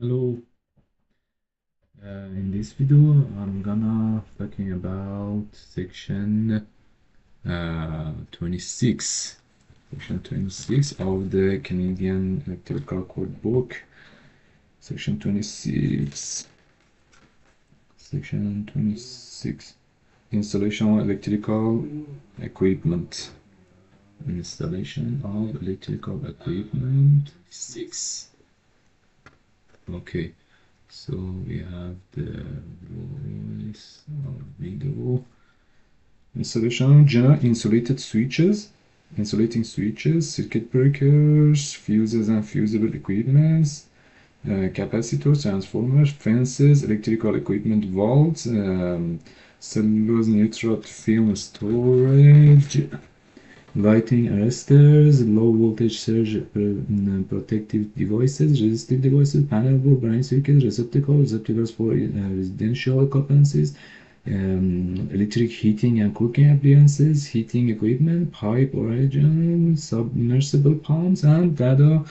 Hello, in this video I'm gonna talking about section 26 section 26 of the Canadian Electrical Code book. Section 26 installation of electrical equipment. Installation of electrical equipment 6. Okay, so we have the voice of video. Installation, general insulating switches, circuit breakers, fuses and fusible equipments, capacitors, transformers, fences, electrical equipment vaults, cellulose neutral film storage, lighting arresters, low voltage surge protective devices, resistive devices, panel board, blind circuits, receptacles for residential occupancies, electric heating and cooking appliances, heating equipment, pipe origin, submersible pumps, and data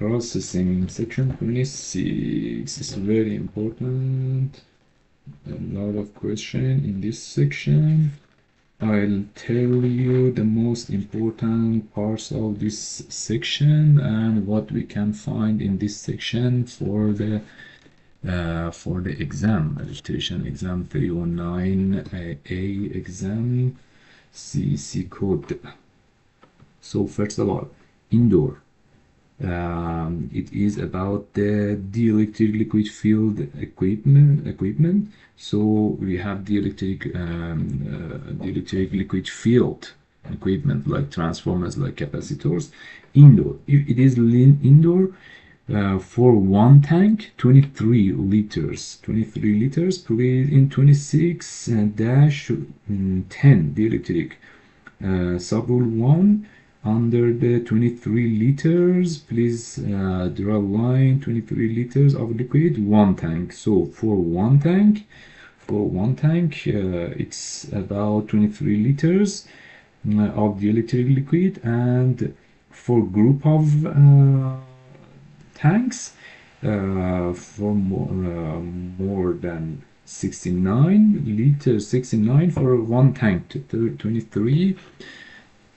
processing. Section 26 is very important. A lot of questions in this section. I'll tell you the most important parts of this section and what we can find in this section for the exam, electrician exam 319A exam, CEC code. So first of all, indoor. It is about the dielectric liquid field equipment. So we have dielectric liquid field equipment like transformers, like capacitors. Indoor, it is indoor. For one tank, 23 liters. 23 liters, please, in 26-10 dielectric. Sub-rule 1, under the 23 liters, please draw a line, 23 liters of liquid, one tank. So for one tank, it's about 23 liters of the electric liquid, and for group of tanks for more than 69 liters, 69 for one tank to 23.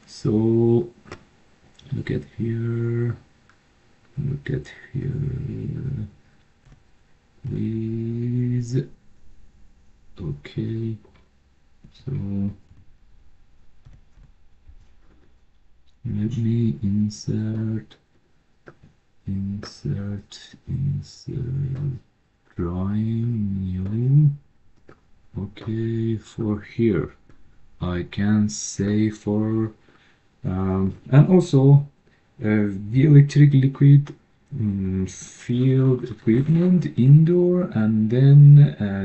So look at here, please. Okay, so let me insert drawing new. Okay, for here I can say for and also the electric liquid field equipment indoor, and then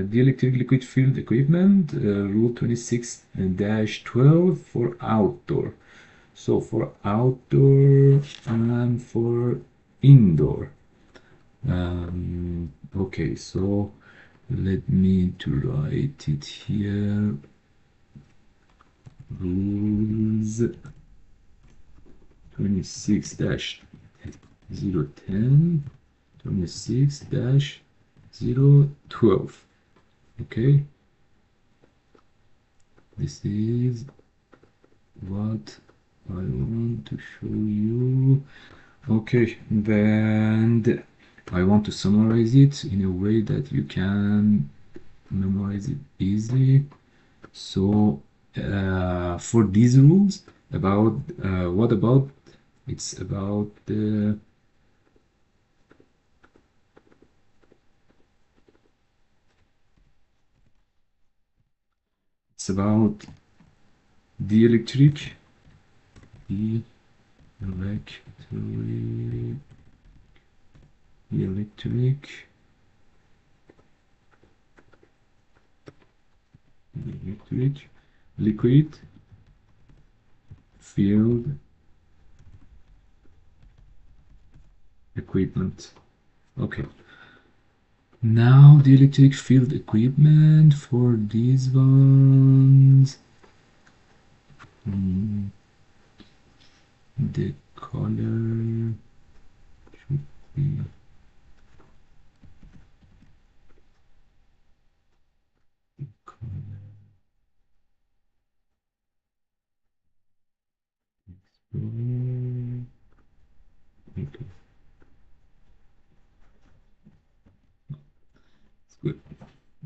the electric liquid field equipment rule 26-12 for outdoor. So for outdoor and for indoor. Okay, so let me to write it here. Rules 26-010, 26-012. Okay, this is what I want to show you. Okay, then I want to summarize it in a way that you can memorize it easily. So for these rules, about what about, it's about the electric liquid field equipment. Okay, now the electric field equipment for these ones, the color should be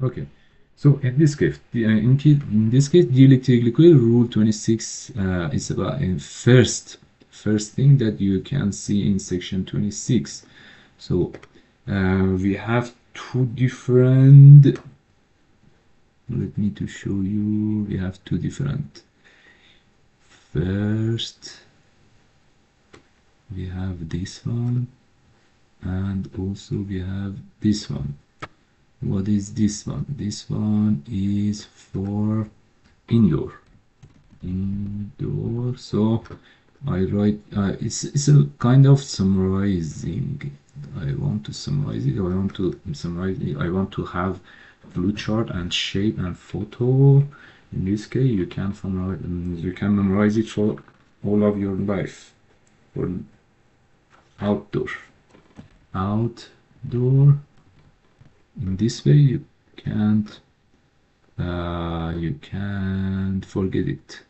Okay, so in this case, in this case, dielectric liquid rule 26 is about first thing that you can see in section 26. So we have two different. Let me to show you. We have two different. First, we have this one, and also we have this one. What is this one? This one is for indoor. So I write, it's a kind of summarizing. I want to summarize it. I want to have flowchart chart and shape and photo. In this case, you can memorize it for all of your life. For outdoor. In this way, you can't forget it.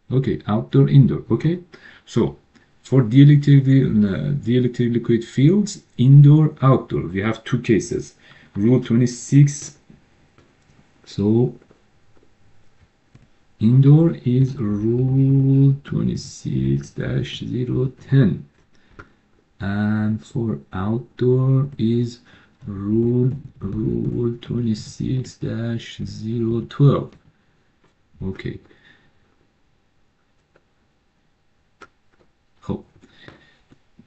Okay, outdoor, indoor. Okay, so for dielectric liquid fields, indoor, outdoor, we have two cases. Rule 26. So indoor is rule 26-010, and for outdoor is rule 26-012. Okay.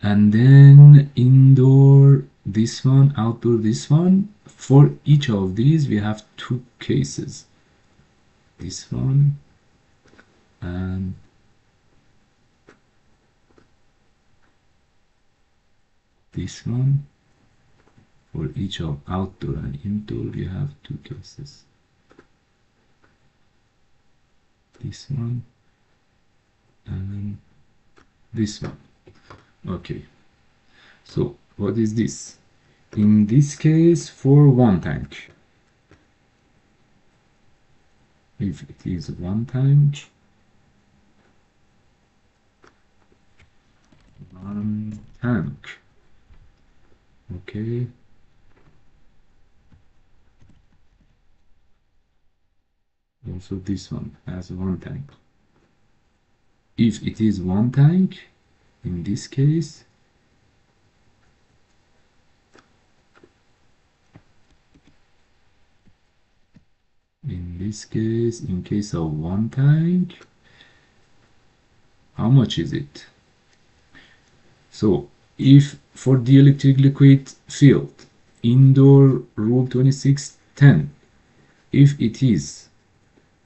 And then indoor this one, outdoor this one. For each of these we have two cases, this one and this one. For each of outdoor and indoor we have two cases, this one and this one. Okay, so what is this? In this case, for one tank, if it is one tank, okay, also this one has one tank. If it is one tank, in this case, in case of one tank, how much is it? So if for dielectric liquid field, indoor rule 2610, if it is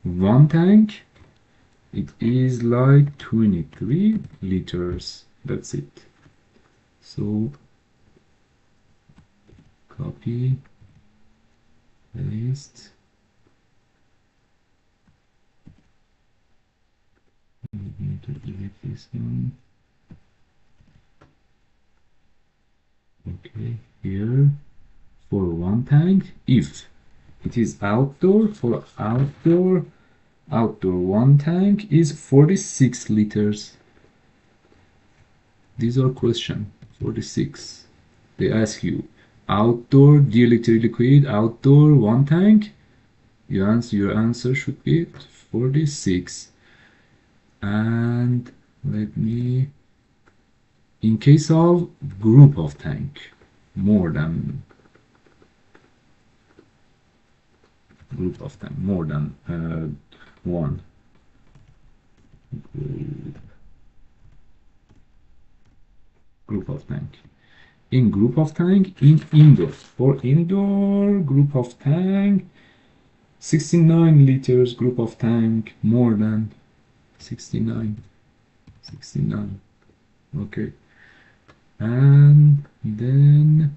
one tank, it is like 23 liters. That's it. So copy, paste. I need to delete this one. Okay, here for one tank, if it is outdoor, for outdoor one tank is 46 liters. These are question 46. They ask you outdoor dielectric liquid, outdoor one tank. Your answer should be 46. And let me, in case of group of tank, more than one group of tank. In group of tank, in indoor, for indoor group of tank, 69 liters group of tank, more than 69. Okay, and then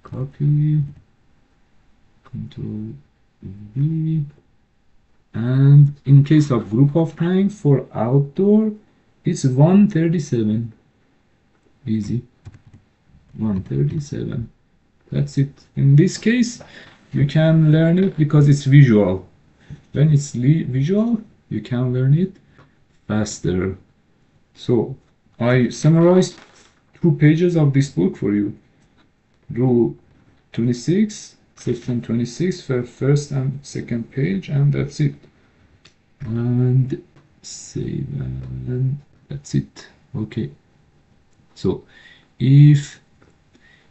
copy, Control V, and in case of group of tank for outdoor, it's 137. Easy, 137. That's it. In this case, you can learn it because it's visual. When it's visual, you can learn it faster. So I summarized 2 pages of this book for you. Rule 26, section 26 for first and second page, and that's it. And save, and that's it. Okay, so if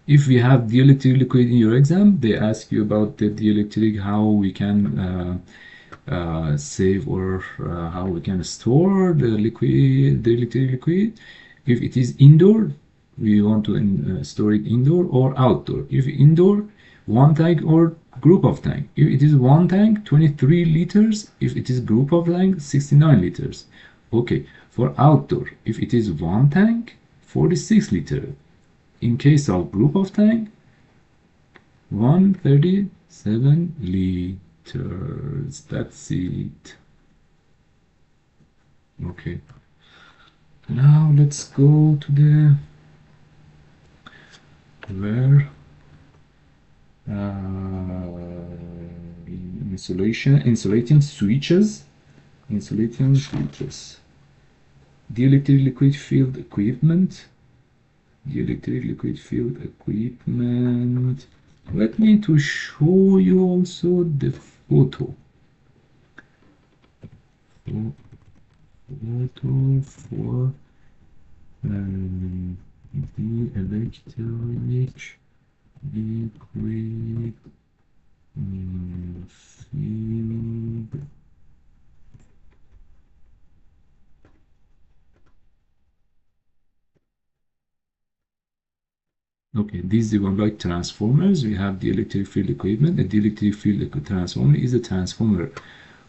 we have dielectric liquid in your exam, they ask you about the dielectric, how we can save or how we can store the liquid, the electric liquid. If it is indoor, we want to store it indoor or outdoor. If indoor, one tank or group of tank. If it is one tank, 23 liters. If it is group of tank, 69 liters. Okay, for outdoor, if it is one tank, 46 liters. In case of group of tank, 137 liters. That's it. Okay. Now let's go to the where insulating switches. Dielectric liquid field equipment. Let me to show you also the photo. Photo for the electric liquid field. Okay, these are like transformers. We have the electric field equipment. The electric field transformer is a transformer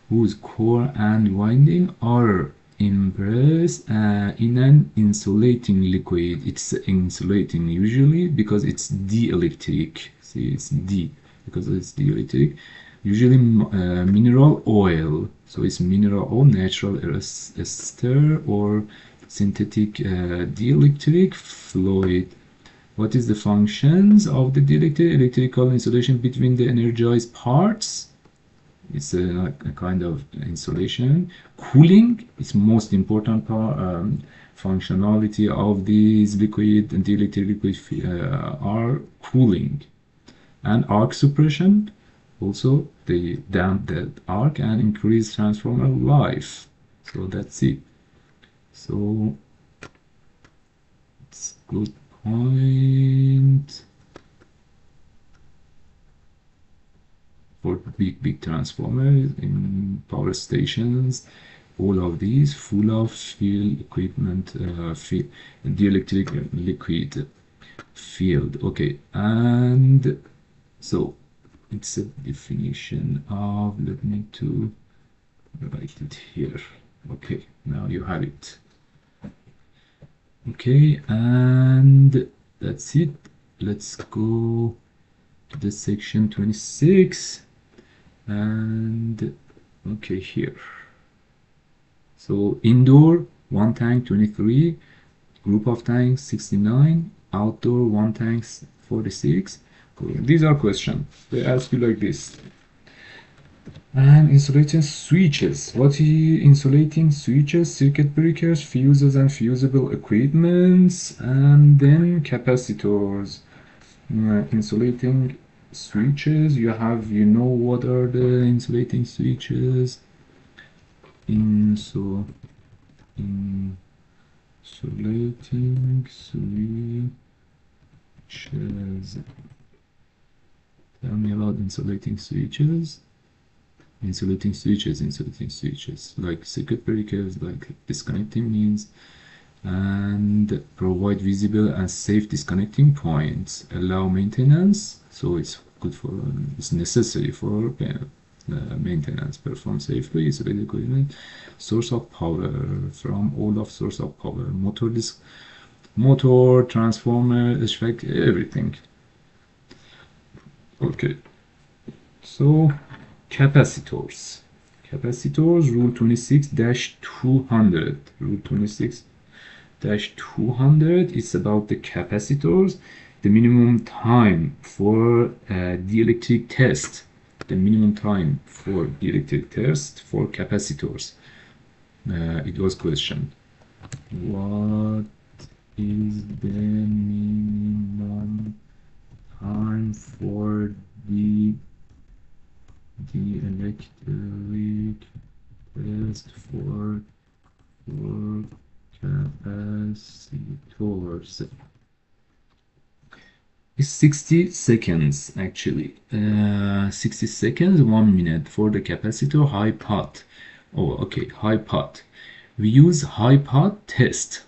whose core and winding are immersed in an insulating liquid. It's insulating usually because it's dielectric. See, it's D because it's dielectric. Usually mineral oil. So it's mineral oil, natural ester, or synthetic dielectric fluid. What is the functions of the electrical insulation between the energized parts? It's a kind of insulation. Cooling is most important part, functionality of these liquid and dielectric liquid are cooling. And arc suppression, also they damp the arc and increase transformer life. So that's it. So it's good point for big transformers in power stations. All of these full of field equipment, dielectric liquid field. Okay, and so it's a definition of, let me to write it here. Okay, now you have it. Okay, and that's it. Let's go to the section 26, and okay, here. So indoor, one tank 23, group of tanks 69, outdoor one tanks 46. These are questions. They ask you like this. And insulating switches. What is insulating switches, circuit breakers, fuses and fusible equipments, and then capacitors. Insulating switches, you know what are the insulating switches? Insulating switches. Tell me about insulating switches. Insulating switches, like circuit breakers, like disconnecting means, and provide visible and safe disconnecting points, allow maintenance, so it's good for, it's necessary for maintenance, perform safely, insulated equipment, source of power, from all of source of power, motor, transformer, HVAC, everything. Okay, so capacitors. Rule 26-200. Rule 26-200 is about the capacitors. The minimum time for dielectric test. The minimum time for dielectric test for capacitors. It was questioned. What is the minimum time for capacitors. It's 60 seconds actually. 60 seconds, 1 minute for the capacitor high pot. Oh, okay, high pot. We use high pot test.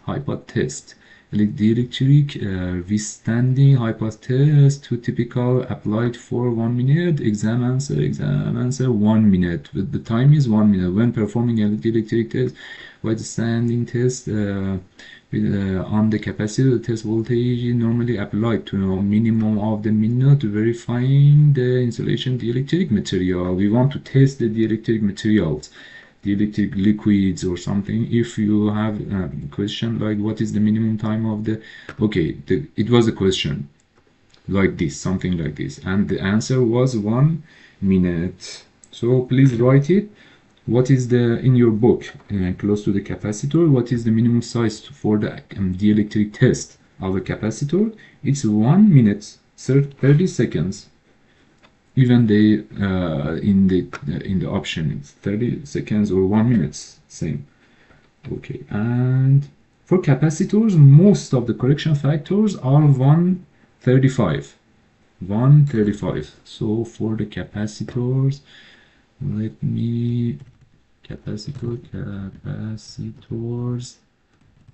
The electric withstanding high pot test to typical applied for 1 minute. Exam answer 1 minute. The time is 1 minute. When performing the electric test, withstanding test on the capacitor, the test voltage is normally applied to a minimum of the minute, verifying the insulation dielectric material. We want to test the dielectric materials, the electric liquids or something. If you have a question like what is the minimum time of the, okay, it was a question like this, something like this, and the answer was 1 minute. So please write it. What is the, in your book, close to the capacitor, what is the minimum size for the dielectric test of a capacitor? It's 1 minute, 30 seconds. Even they in the option it's 30 seconds or 1 minute, same. Okay, and for capacitors, most of the correction factors are 135. 135. So for the capacitors, let me capacitors.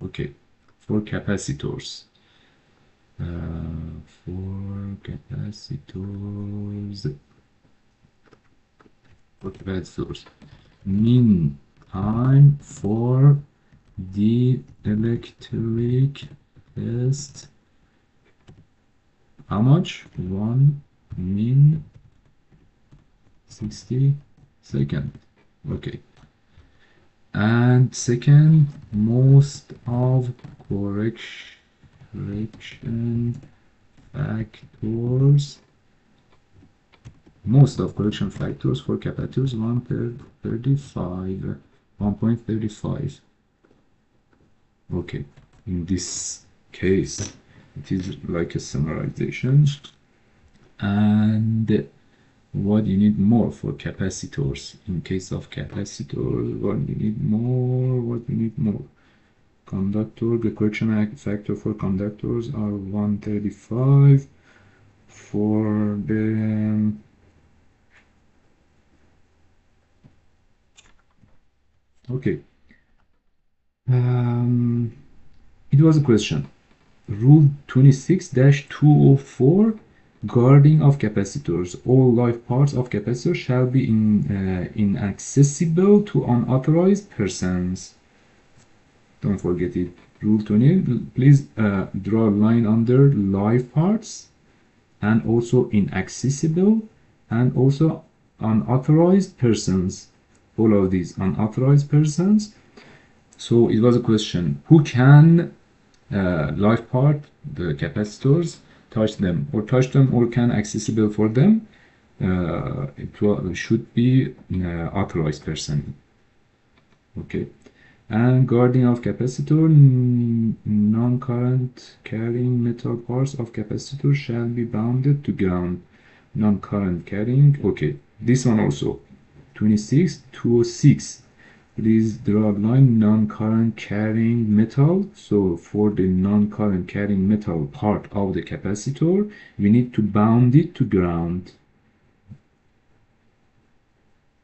Okay, for capacitors. Mean time for the electric test. How much? 1 min 60 seconds. Okay. And second, most of correction factors. Most of correction factors for capacitors 1.35. Okay, in this case it is like a summarization. And what you need more for capacitors? In case of capacitors, what you need more? Conductor, the correction factor for conductors are 135. For the okay, it was a question. Rule 26-204, guarding of capacitors. All live parts of capacitors shall be inaccessible to unauthorized persons. Don't forget it. Rule 20, please draw a line under live parts and also inaccessible and also unauthorized persons. All of these unauthorized persons. So it was a question, who can live part, the capacitors, touch them or can accessible for them? It should be authorized person. Okay. And guarding of capacitor, non-current carrying metal parts of capacitor shall be bounded to ground. Non-current carrying, okay, this one also 26-206. Please draw a line, non-current carrying metal. So for the non-current carrying metal part of the capacitor, we need to bound it to ground.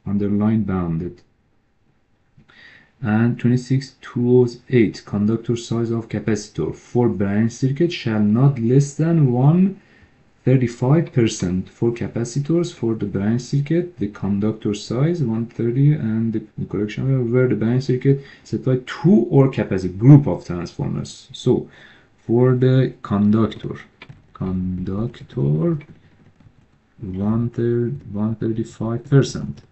Underline bounded. And 26-208, conductor size of capacitor for branch circuit shall not less than 135%. For capacitors, for the branch circuit, the conductor size 130, and the correction where the branch circuit supplied two or capacitor group of transformers. So for the conductor 135%.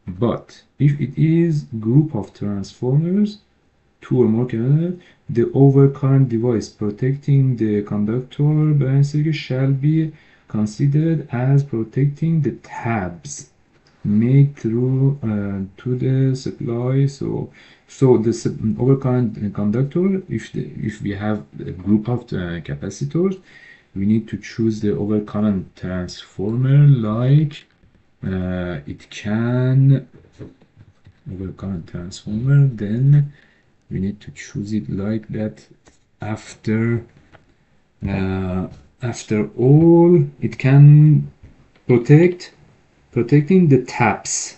But if it is group of transformers, two or more, the overcurrent device protecting the conductor branch circuit shall be considered as protecting the tabs made through to the supply. So the overcurrent conductor, if we have a group of capacitors, we need to choose the overcurrent transformer like it can overcurrent transformer. Then we need to choose it like that after after all, it can protecting the taps,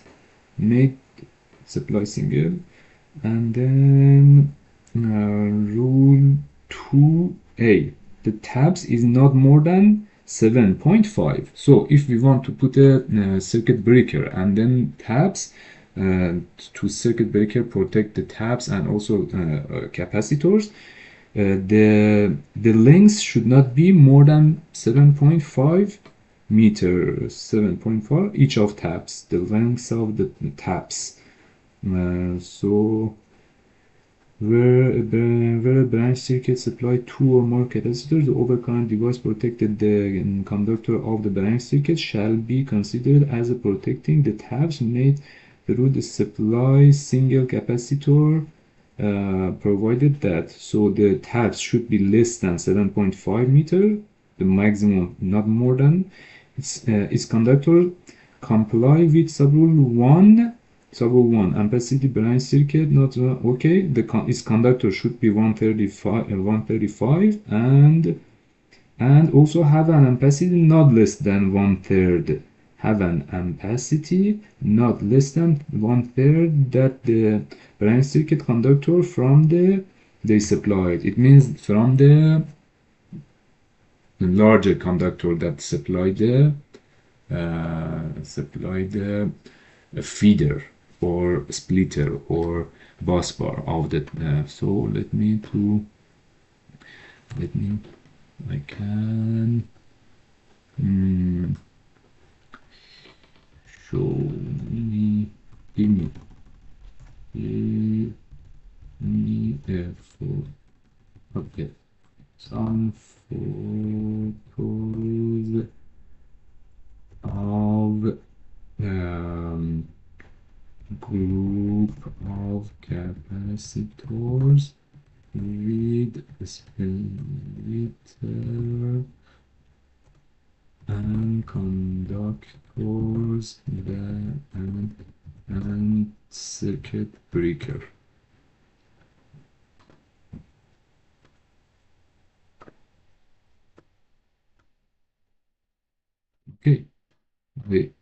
make supply single, and then rule 2a, the taps is not more than 7.5. So if we want to put a circuit breaker and then taps, to circuit breaker protect the taps and also capacitors, the length should not be more than 7.5 meters. 7.5 each of taps, the length of the taps. So where a branch circuit supply two or more capacitors, the overcurrent device protected the conductor of the branch circuit shall be considered as protecting the taps made through the supply single capacitor, provided that so the taps should be less than 7.5 meter, the maximum not more than. Its conductor comply with sub-rule 1 ampacity branch circuit not okay. Its conductor should be 135 and also have an ampacity not less than 1/3. Have an ampacity not less than 1/3 that the branch circuit conductor from they supplied. It means from the larger conductor that supplied the feeder or splitter or bus bar of the so let me I can show me give me a photo. Okay, some photos of group of capacitors with splitter and conductors and circuit breaker. Okay, it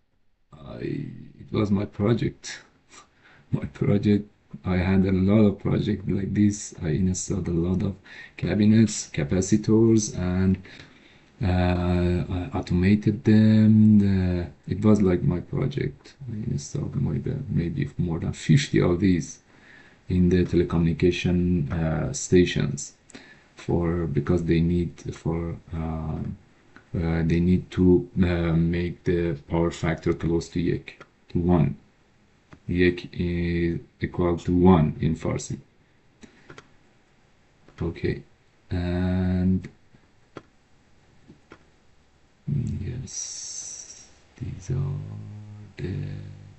was my project. My project, I had a lot of projects like this. I installed a lot of cabinets, capacitors, and I automated them. It was like my project. I installed maybe more than 50 of these in the telecommunication stations because they need to make the power factor close to YEK, to 1. YEK is equal to 1 in Farsi. Okay, and yes, these are the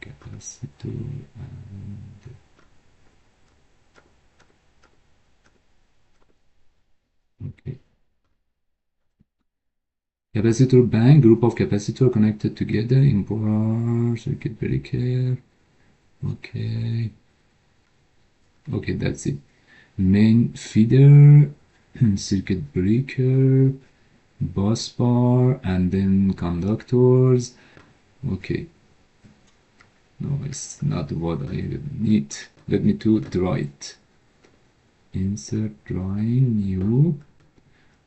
capacitor and okay. Capacitor bank, group of capacitor connected together in power circuit breaker. Okay. Okay, that's it. Main feeder, circuit breaker, bus bar, and then conductors. Okay. No, it's not what I need. Let me draw it. Insert drawing, new.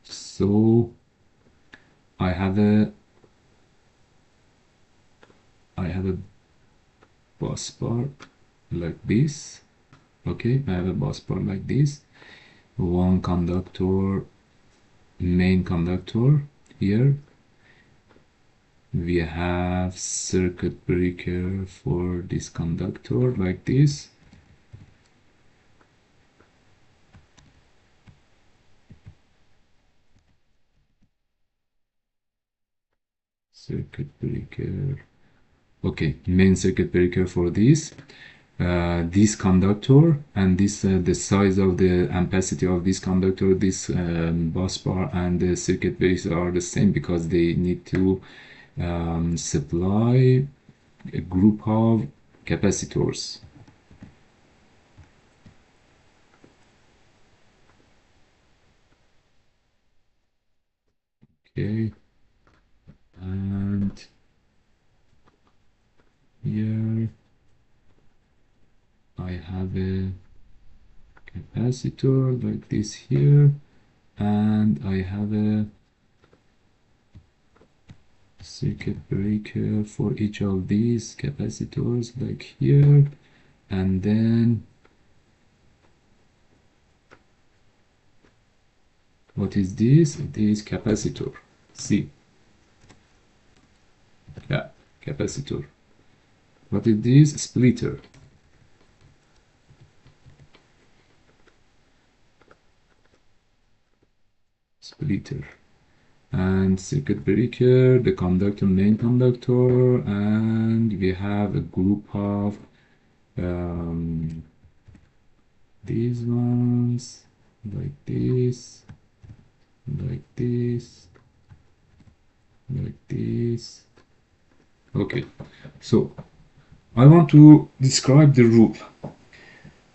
So I have a bus bar like this. Okay, I have a bus bar like this. One conductor, main conductor here. We have circuit breaker for this conductor like this. Circuit breaker. Okay, main circuit breaker for this. This conductor and this the size of the ampacity of this conductor, this bus bar and the circuit breaker are the same because they need to supply a group of capacitors. Okay, and here I have a capacitor like this here, and I have a circuit breaker for each of these capacitors like here, and then what is this? It is capacitor. See, yeah, capacitor. What is this? Splitter. Splitter. And circuit breaker, the conductor, main conductor, and we have a group of these ones, like this, like this, like this. Okay, so I want to describe the rule.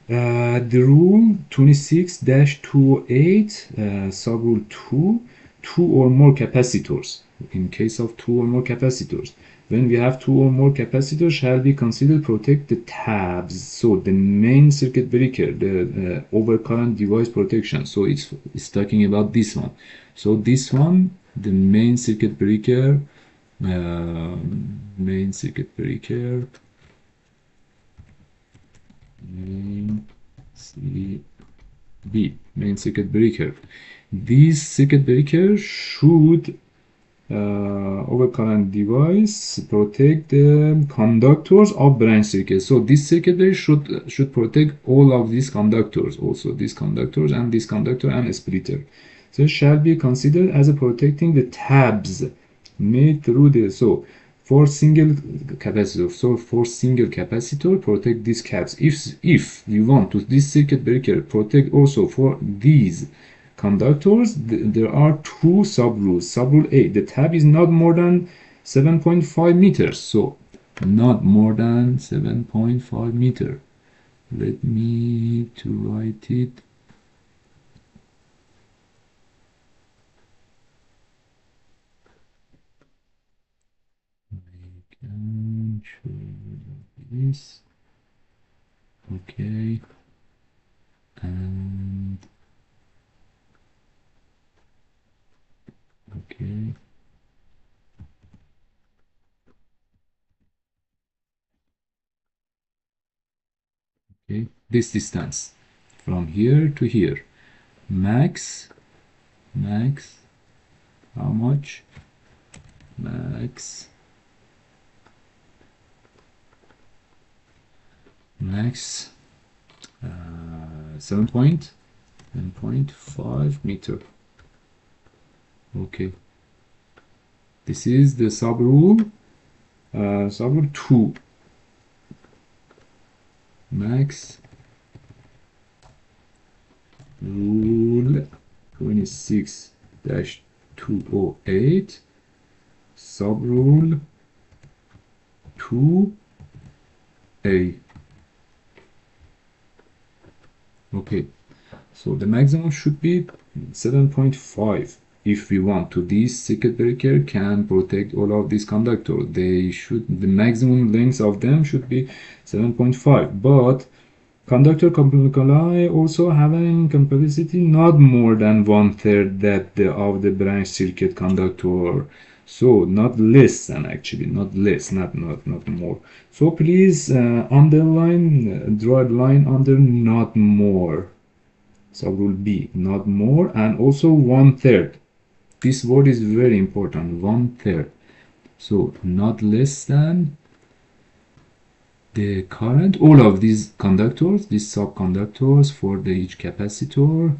The rule 26-208, sub-rule 2, two or more capacitors. In case of two or more capacitors, when we have two or more capacitors, shall be considered protect the tabs. So the main circuit breaker, the overcurrent device protection. So it's talking about this one. So this one, the main circuit breaker, main circuit breaker. Main CB, main circuit breaker. These circuit breakers should overcurrent device protect the conductors of branch circuit. So this circuit breaker should protect all of these conductors, also these conductors and this conductor and a splitter. So it shall be considered as a protecting the tabs made through the for single capacitor protect these caps. If you want to this circuit breaker protect also for these conductors, there are two sub-rules. Sub-rule A, the tab is not more than 7.5 meters. So not more than 7.5 meter. Let me to write it. I can show this. Okay. And okay. Okay, this distance from here to here, max, how much? Max 7.5 meter. Okay, this is the sub-rule 2. Max rule 26-208, sub-rule 2A. Okay, so the maximum should be 7.5. If we want to, this circuit breaker can protect all of these conductors. The maximum length of them should be 7.5. But conductor complicoli also have an incapacity not more than 1/3 that of the branch circuit conductor. So not less than, actually, not less, not more. So please underline, draw a line under not more. So rule B, not more, and also 1/3. This word is very important, 1/3. So not less than the current, all of these conductors, these subconductors for the each capacitor,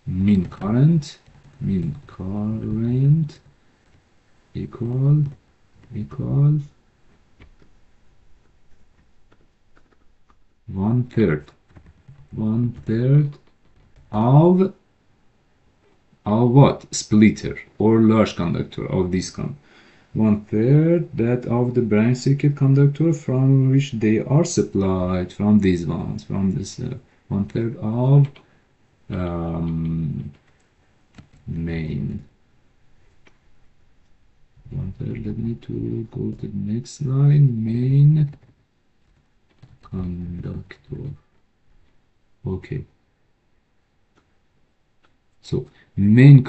mean current equal 1/3 of what? Splitter or large conductor of this kind. 1/3 that of the branch circuit conductor from which they are supplied, from these ones, from this 1/3 of Main. Let me to go to the next line. Main conductor. Okay. So minimum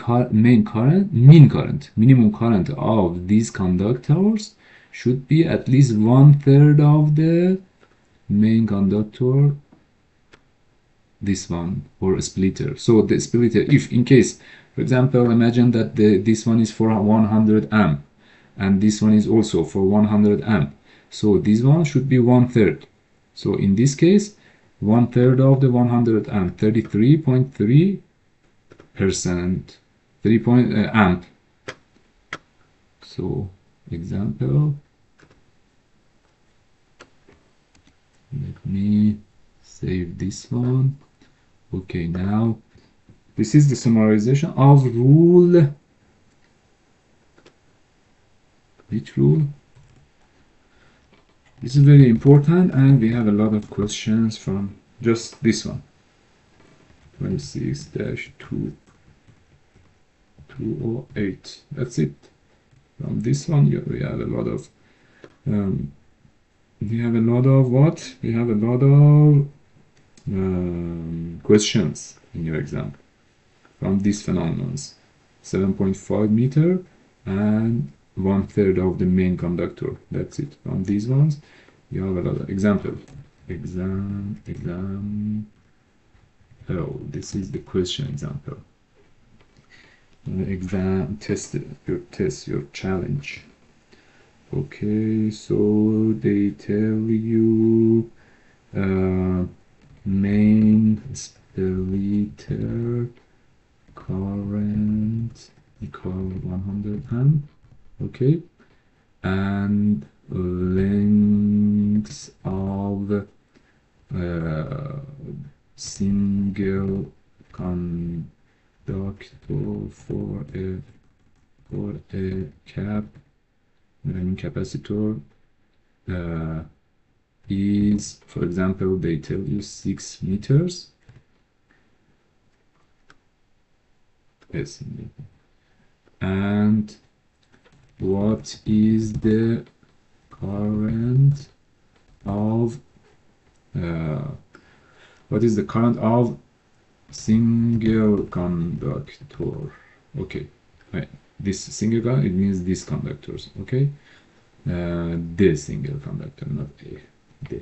current of these conductors should be at least 1/3 of the main conductor, this one, or a splitter. So the splitter, if in case, for example, imagine that this one is for 100 amp and this one is also for 100 amp. So this one should be 1/3. So in this case, 1/3 of the 100 amp, 33.3%, 3 amp. So example, let me save this one. Okay, now this is the summarization of rule. Which rule? This is very important, and we have a lot of questions from just this one. 26-208. That's it. From this one, we have a lot of what? We have a lot of questions in your exam from these phenomenons. 7.5 meter and 1/3 of the main conductor. That's it. From these ones, you have a lot of example. Oh, this is the question example. Exam test, your challenge. Okay, so they tell you main splitter current equal 100 amp. Okay, and length of single conductor for a capacitor is, for example, they tell you 6 meters. Yes, and what is the current of single conductor? Okay, right. This single conductor, it means these conductors. Okay, the single conductor, not a the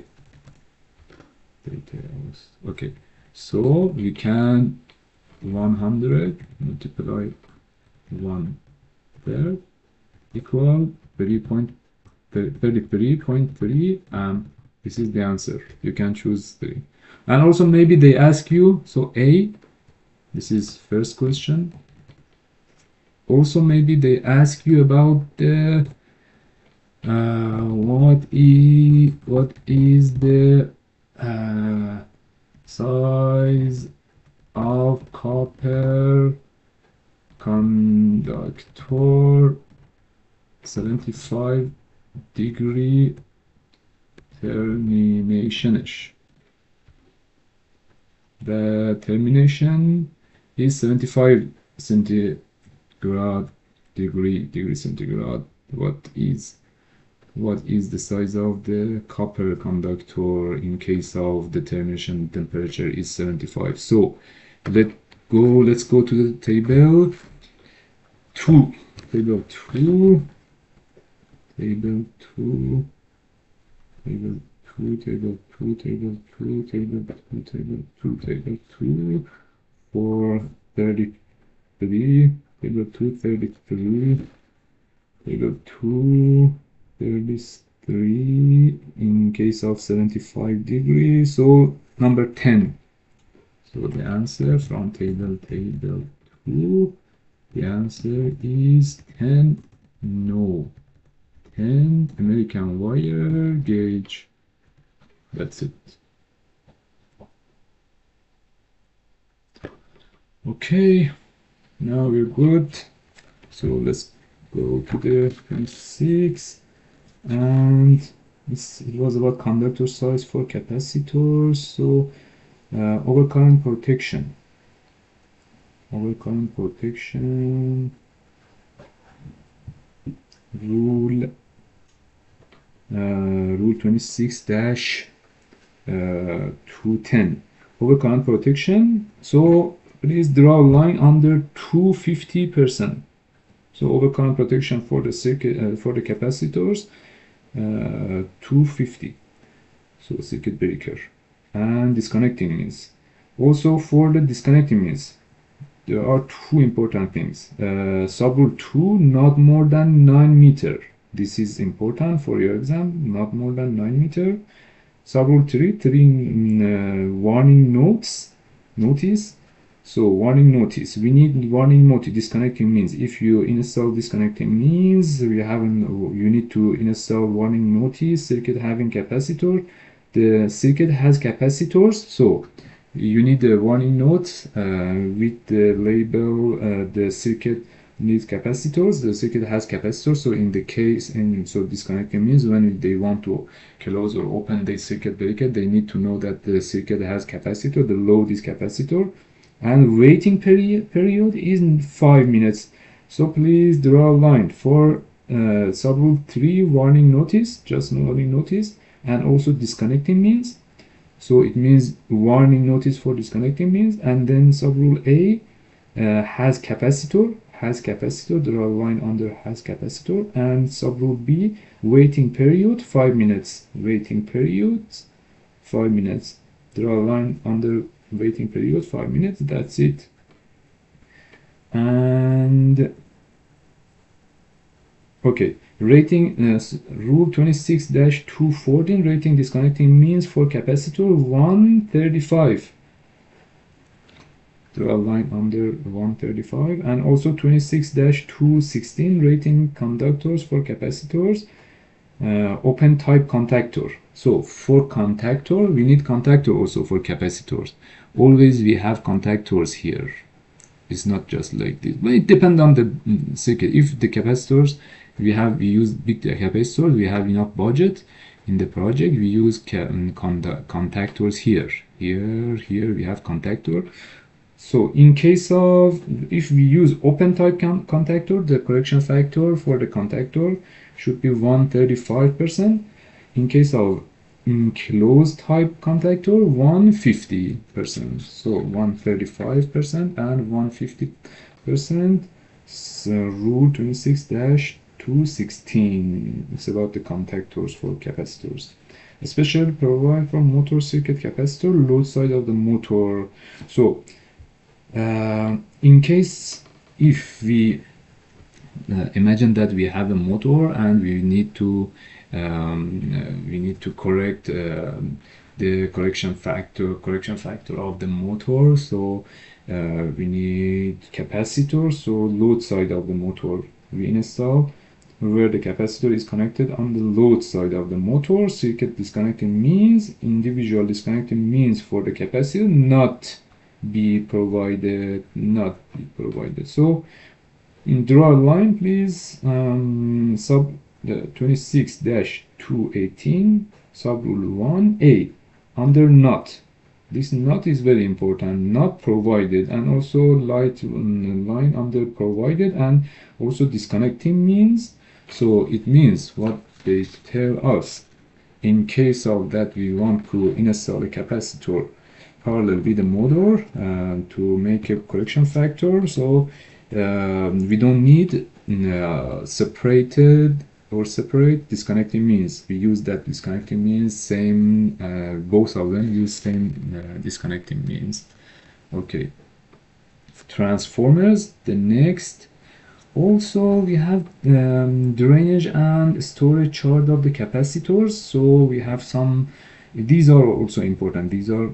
details. Okay, so we can 100 multiply 1/3 equal 33.3 amp. This is the answer. You can choose 3. And also maybe they ask you, so A, this is first question. Also maybe they ask you about the what is the size of copper conductor 75-degree termination-ish. The termination is 75 centigrade degree centigrade. What is the size of the copper conductor in case of the termination temperature is 75? So let's go to the table 2. Table 2 for 33, table 2 33, table 2 33 in case of 75 degrees. So number 10. So the answer from table 2, the answer is 10. No, 10 American wire gauge. That's it. Okay, now we're good. So let's go to the 26, and it was about conductor size for capacitors. So overcurrent protection. overcurrent protection rule 26-210 overcurrent protection. So please draw a line under 250%. So overcurrent protection for the circuit for the capacitors 250. So circuit breaker and disconnecting means. Also for the disconnecting means, there are two important things. Subrule 2, not more than 9 meter. This is important for your exam, not more than 9 meter. Subrule 3, warning notice. So warning notice, we need warning notice. Disconnecting means, if you install disconnecting means, you need to install warning notice. Circuit having capacitor, the circuit has capacitors, so you need a warning note with the label the circuit needs capacitors, the circuit has capacitors. So in the case, so disconnecting means when they want to close or open the circuit breaker, they need to know that the circuit has capacitor, the load is capacitor, and waiting period is 5 minutes. So please draw a line for subrule 3 warning notice, just warning notice, and also disconnecting means. So it means warning notice for disconnecting means, and then subrule A has capacitor, draw a line under has capacitor, and subrule B waiting period 5 minutes, waiting period 5 minutes, draw a line under waiting period 5 minutes. That's it. And okay, rating rule 26-214 rating disconnecting means for capacitor 135, draw a line under 135, and also 26-216 rating conductors for capacitors open type contactor. So for contactor, we need contactor also for capacitors. Always we have contactors here. It's not just like this, but it depends on the circuit. If the capacitors we use big capacitors, we have enough budget in the project, we use contactors here we have contactor. So in case of, if we use open type contactor, the correction factor for the contactor should be 135%. In case of enclosed type contactor, 150%. So 135% and 150%. So rule 26-216. It's about the contactors for capacitors. Especially provide for motor circuit capacitor, load side of the motor. So in case if we imagine that we have a motor and we need to correct the correction factor of the motor. So we need capacitor, so load side of the motor we install where the capacitor is connected on the load side of the motor. Circuit disconnecting means, individual disconnecting means for the capacitor not be provided. So draw a line please. Sub 26-218 subrule 1A under not. This not is very important, not provided, and also line under provided, and also disconnecting means. So it means what they tell us, in case of that we want to install a capacitor parallel with the motor to make a correction factor. So we don't need separate disconnecting means. We use that disconnecting means, same, both of them use same disconnecting means. Okay, transformers, the next. Also we have drainage and storage chart of the capacitors. So we have some, these are also important, these are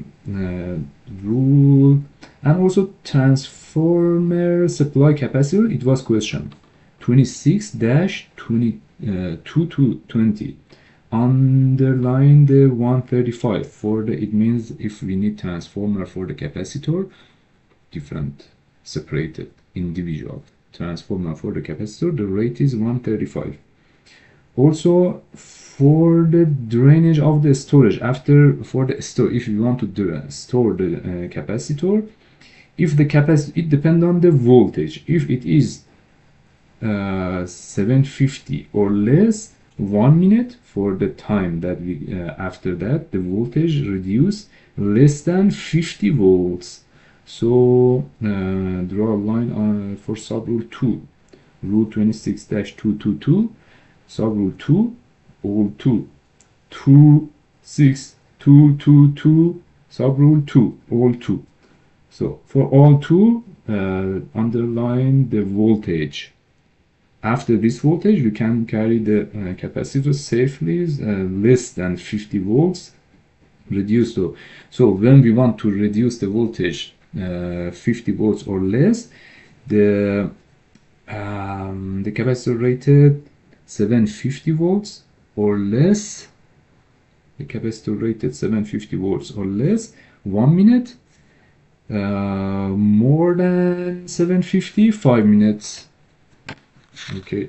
rule, and also transformer supply capacitor. It was question 26-220 underline the 135 for the, it means if we need transformer for the capacitor, different separated individual transformer for the capacitor, the rate is 135. Also for the drainage of the storage, after for the store, if you want to store the capacitor, If the capacity, it depends on the voltage. If it is 750 or less, 1 minute for the time that we after that the voltage reduce less than 50 volts. So draw a line for sub rule 2, rule 26-222, sub rule 2, all 2, 26222, sub rule 2, all 2. So for all 2, underline the voltage. After this voltage, we can carry the capacitor safely less than 50 volts reduced. So when we want to reduce the voltage 50 volts or less, the capacitor rated 750 volts or less, the capacitor rated 750 volts or less, 1 minute, more than 750, 5 minutes. Okay,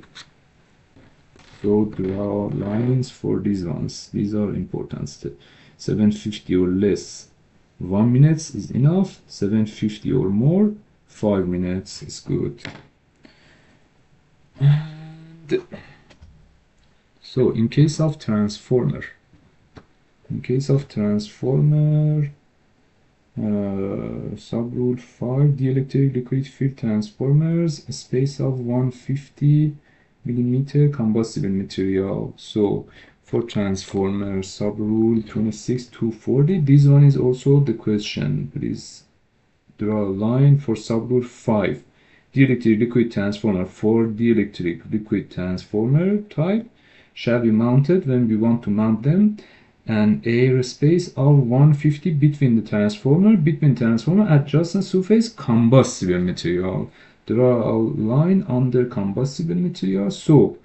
so draw lines for these ones. These are important. 750 or less, 1 minute is enough. 750 or more, 5 minutes is good. And so in case of transformer, sub rule 5, dielectric liquid filled transformers, a space of 150 millimeter combustible material. So for transformer, sub rule 26-240, this one is also the question. Please draw a line for sub rule 5, dielectric liquid transformer. For dielectric liquid transformer type shall be mounted when we want to mount them an airspace of 150 between transformer adjacent surface combustible material. Draw a line under combustible material. So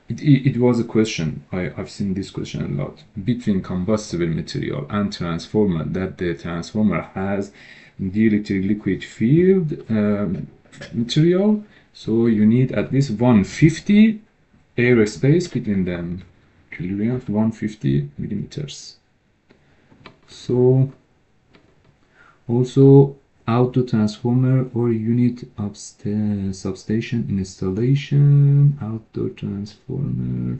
it was a question, I've seen this question a lot, between combustible material and transformer, that the transformer has dielectric liquid filled material, so you need at least 150 airspace between them. 150 millimeters. So also auto transformer or unit of substation installation, outdoor transformer,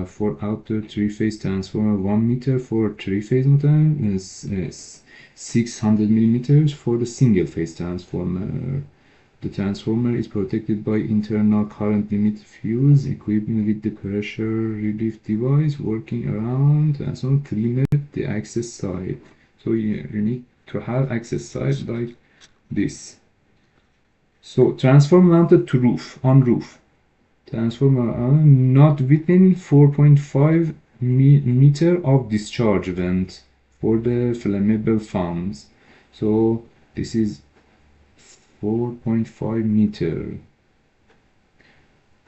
for outdoor three-phase transformer 1 meter for three-phase motor is 600 millimeters for the single-phase transformer. The transformer is protected by internal current limit fuse equipped with the pressure relief device working around and so to limit the access side. So you need to have access side like this. So transformer mounted to roof, on roof. Transformer not within 4.5 meter of discharge vent for the flammable foams. So this is 4.5 meter.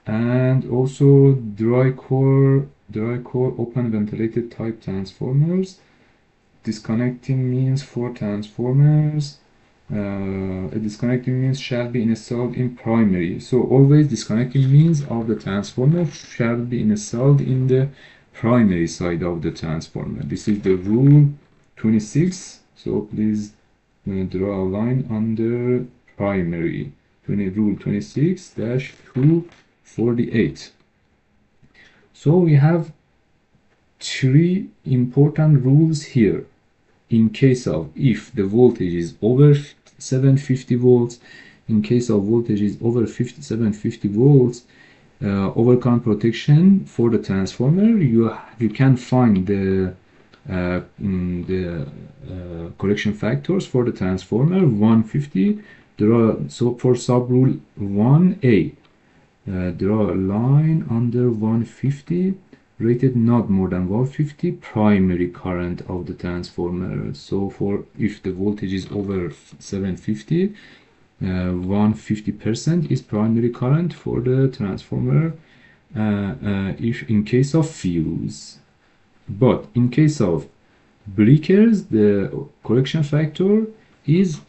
And also dry core open ventilated type transformers. Disconnecting means for transformers, a disconnecting means shall be installed in primary. So always disconnecting means of the transformer shall be installed in the primary side of the transformer. This is the rule 26. So please draw a line under primary. Rule 26-248. So we have 3 important rules here. In case of if the voltage is over 750 volts, in case of voltage is over 750 volts, overcurrent protection for the transformer, you can find the correction factors for the transformer 150. So for sub rule 1A, draw a line under 150, rated not more than 150 primary current of the transformer. So for if the voltage is over 750, 150% is primary current for the transformer if in case of fuse. But in case of breakers, the correction factor is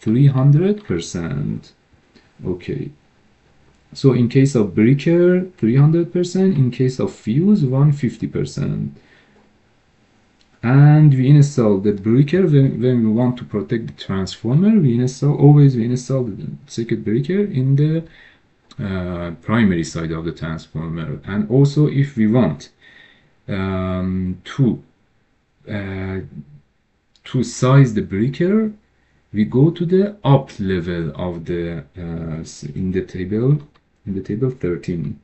300%. Okay, so in case of breaker 300%, in case of fuse 150%. And we install the breaker when we want to protect the transformer. We install the circuit breaker in the primary side of the transformer. And also if we want to size the breaker, we go to the up level of the in the table 13.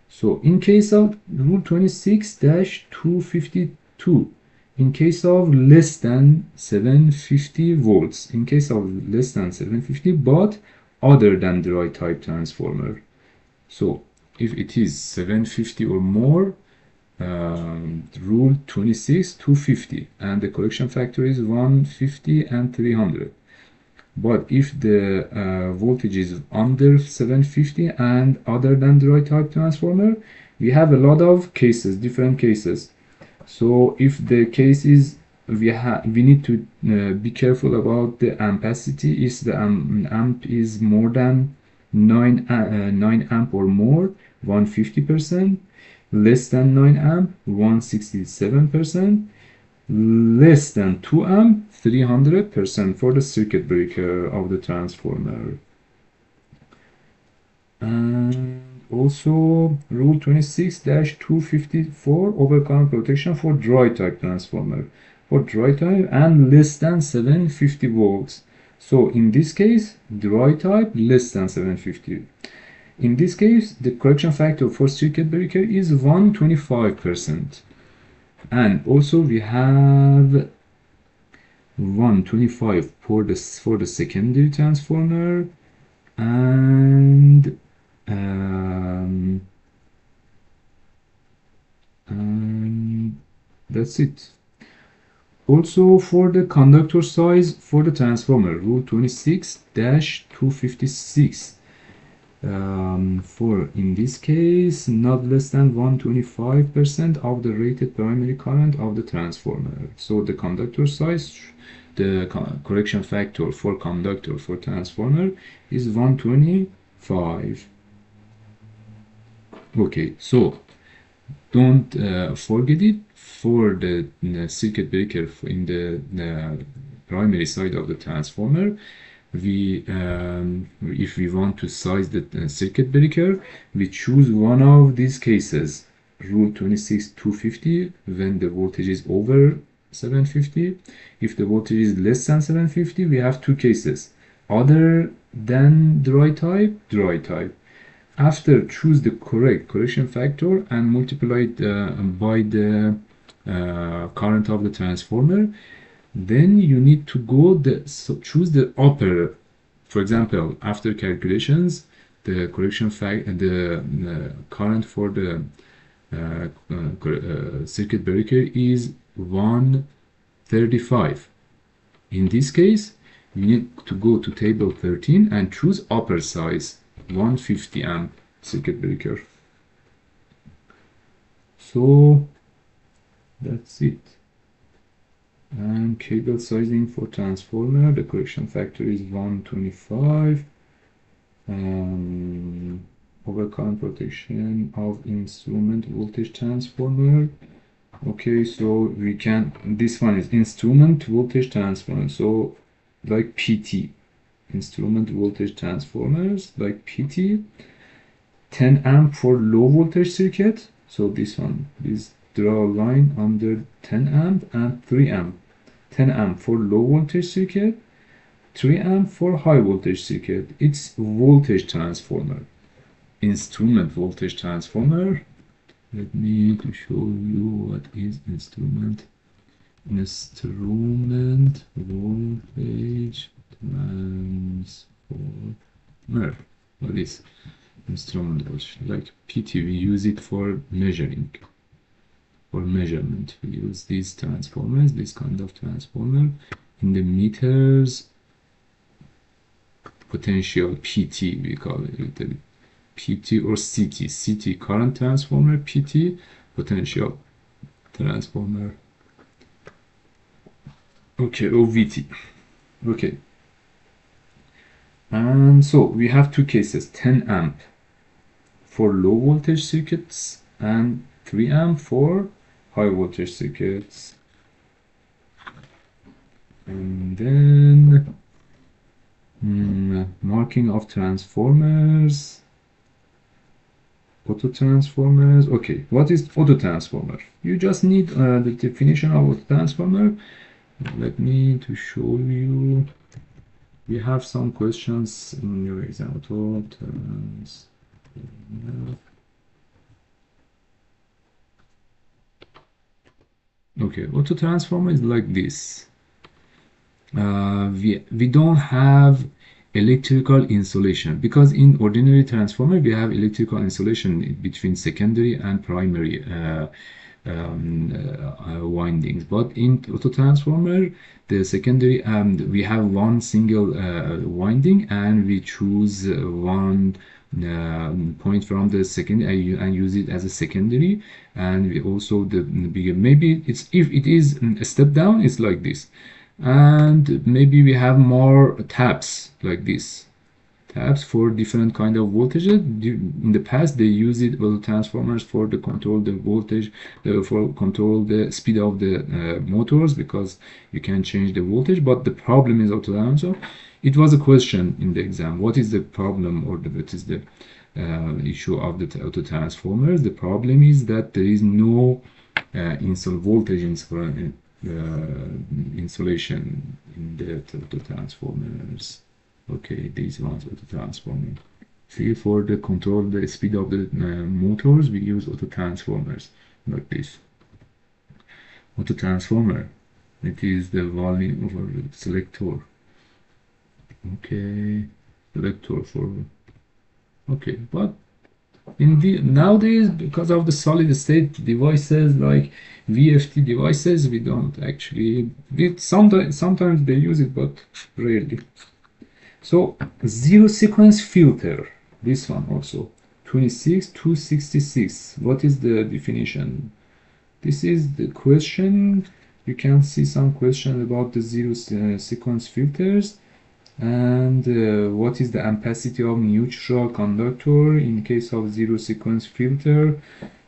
So in case of rule 26-252, in case of less than 750 volts, in case of less than 750 but other than dry type transformer. So if it is 750 or more, rule 26-250, and the correction factor is 150 and 300. But if the voltage is under 750 and other than dry type transformer, we have a lot of cases, different cases. So if the case is we need to be careful about the ampacity. If the amp is more than 9 amp or more, 150%, less than 9 amp, 167%, less than 2 amp, 300% for the circuit breaker of the transformer. And also rule 26-254, overcurrent protection for dry type transformer, for dry type and less than 750 volts. So in this case, dry type less than 750. In this case, the correction factor for circuit breaker is 125%. And also we have 125 for the secondary transformer, and that's it. Also for the conductor size for the transformer, rule 26-256. For in this case, not less than 125% of the rated primary current of the transformer. So the conductor size, the correction factor for conductor for transformer is 125. Okay, so don't forget it. For the circuit breaker in the primary side of the transformer, we if we want to size the circuit breaker, we choose one of these cases, rule 26-250, when the voltage is over 750. If the voltage is less than 750, we have two cases, other than dry type, dry type. After choose the correct correction factor and multiply it by the current of the transformer, then you need to go choose the upper. For example, after calculations, the correction the current for the circuit breaker is 135. In this case, you need to go to table 13 and choose upper size, 150 amp circuit breaker. So that's it. And cable sizing for transformer, the correction factor is 125. Overcurrent protection of instrument voltage transformer. Okay, so we can, this one is instrument voltage transformer, so like PT, instrument voltage transformers like PT. 10 amp for low voltage circuit, so this one, this draw a line under 10 amp and 3 amp. 10 amp for low voltage circuit, 3 amp for high voltage circuit. It's voltage transformer, instrument voltage transformer. Let me to show you what is instrument voltage transformer. What is instrument voltage? Like PT, we use it for measuring. For measurement, we use these transformers, this kind of transformer. In the meters, potential PT, we call it PT or CT. CT, current transformer. PT, potential transformer. Okay, or VT. Okay. And so we have two cases, 10 amp for low voltage circuits and 3 amp for high voltage circuits. And then marking of transformers, auto transformers. Okay, what is auto transformer? You just need the definition of auto transformer. Let me to show you. We have some questions in your exam. Auto transformer. Okay, auto transformer is like this. We don't have electrical insulation because in ordinary transformer we have electrical insulation between secondary and primary windings, but in auto transformer the secondary we have one single winding and we choose one point from the second and use it as a secondary, and we also the bigger, maybe it's if it is a step down it's like this, and maybe we have more tabs like this, tabs for different kind of voltages. In the past they use it well transformers for the control the voltage, for control the speed of the motors, because you can change the voltage. But the problem is auto transformer. It was a question in the exam, what is the problem, or what is the issue of the auto transformers? The problem is that there is no voltage insulation in the auto transformers. Okay, these ones auto transforming. See, for the control the speed of the motors, we use auto transformers like this. Auto transformer, it is the volume over selector. Okay, selector for. Okay, but in the nowadays, because of the solid state devices like VFT devices, we don't actually. Sometimes they use it, but rarely. So zero sequence filter, this one also 26266. What is the definition? This is the question. You can see some question about the zero sequence filters, and what is the ampacity of neutral conductor in case of zero sequence filter.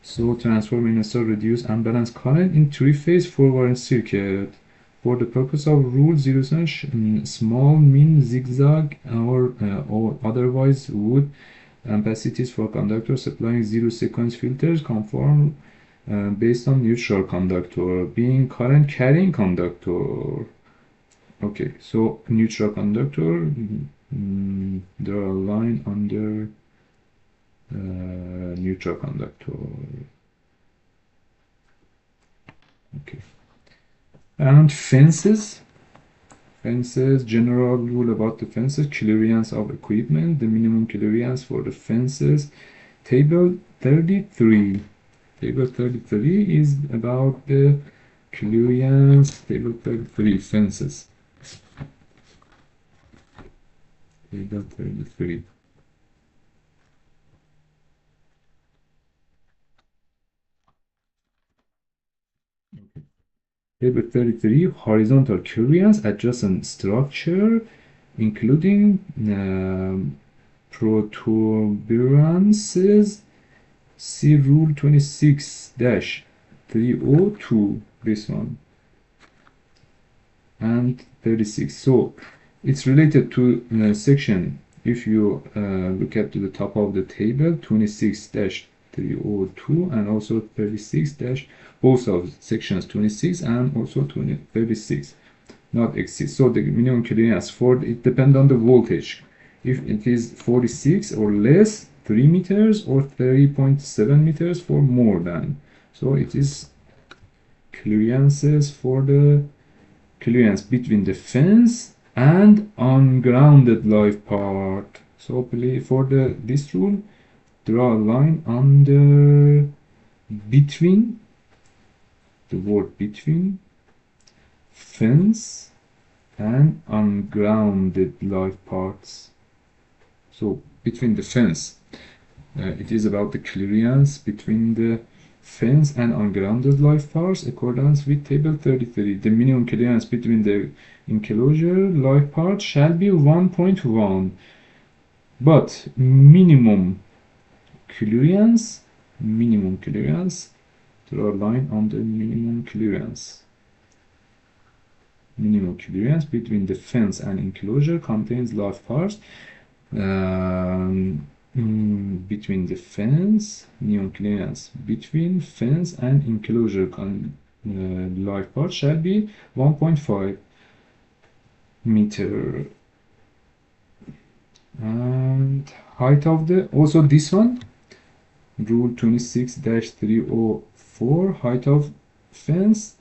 So transform inducer reduce unbalanced current in three-phase forward circuit. For the purpose of rule zero sequence, small, mean, zigzag, or otherwise would ampacities for conductors supplying zero sequence filters conform based on neutral conductor being current carrying conductor. Okay, so neutral conductor, draw a line under neutral conductor. Okay, and fences. Fences, general rule about the fences, clearance of equipment, the minimum clearance for the fences. Table 33. Table 33 is about the clearance. Table 33, fences. Table 33. Table 33, horizontal clearance adjacent structure, including protuberances. See rule 26-302, this one, and 36. So it's related to section. If you look at the top of the table, 26-302 and also 36 both of sections 26 and also 36 not exceed. So the minimum clearance for it depends on the voltage. If it is 46 or less, 3 meters, or 30.7 meters for more than. So it is clearances for the clearance between the fence and ungrounded live part. So for this rule, draw a line under between, the word between, fence and ungrounded live parts. So between the fence, it is about the clearance between the fence and ungrounded live parts accordance with table 33. The minimum clearance between the enclosure live parts shall be 1.1, but minimum clearance, draw a line on the minimum clearance. Minimum clearance between the fence and enclosure contains live parts. Between the fence, minimum clearance between fence and enclosure live part shall be 1.5 meter. And height of the, also this one, rule 26-304, height of fence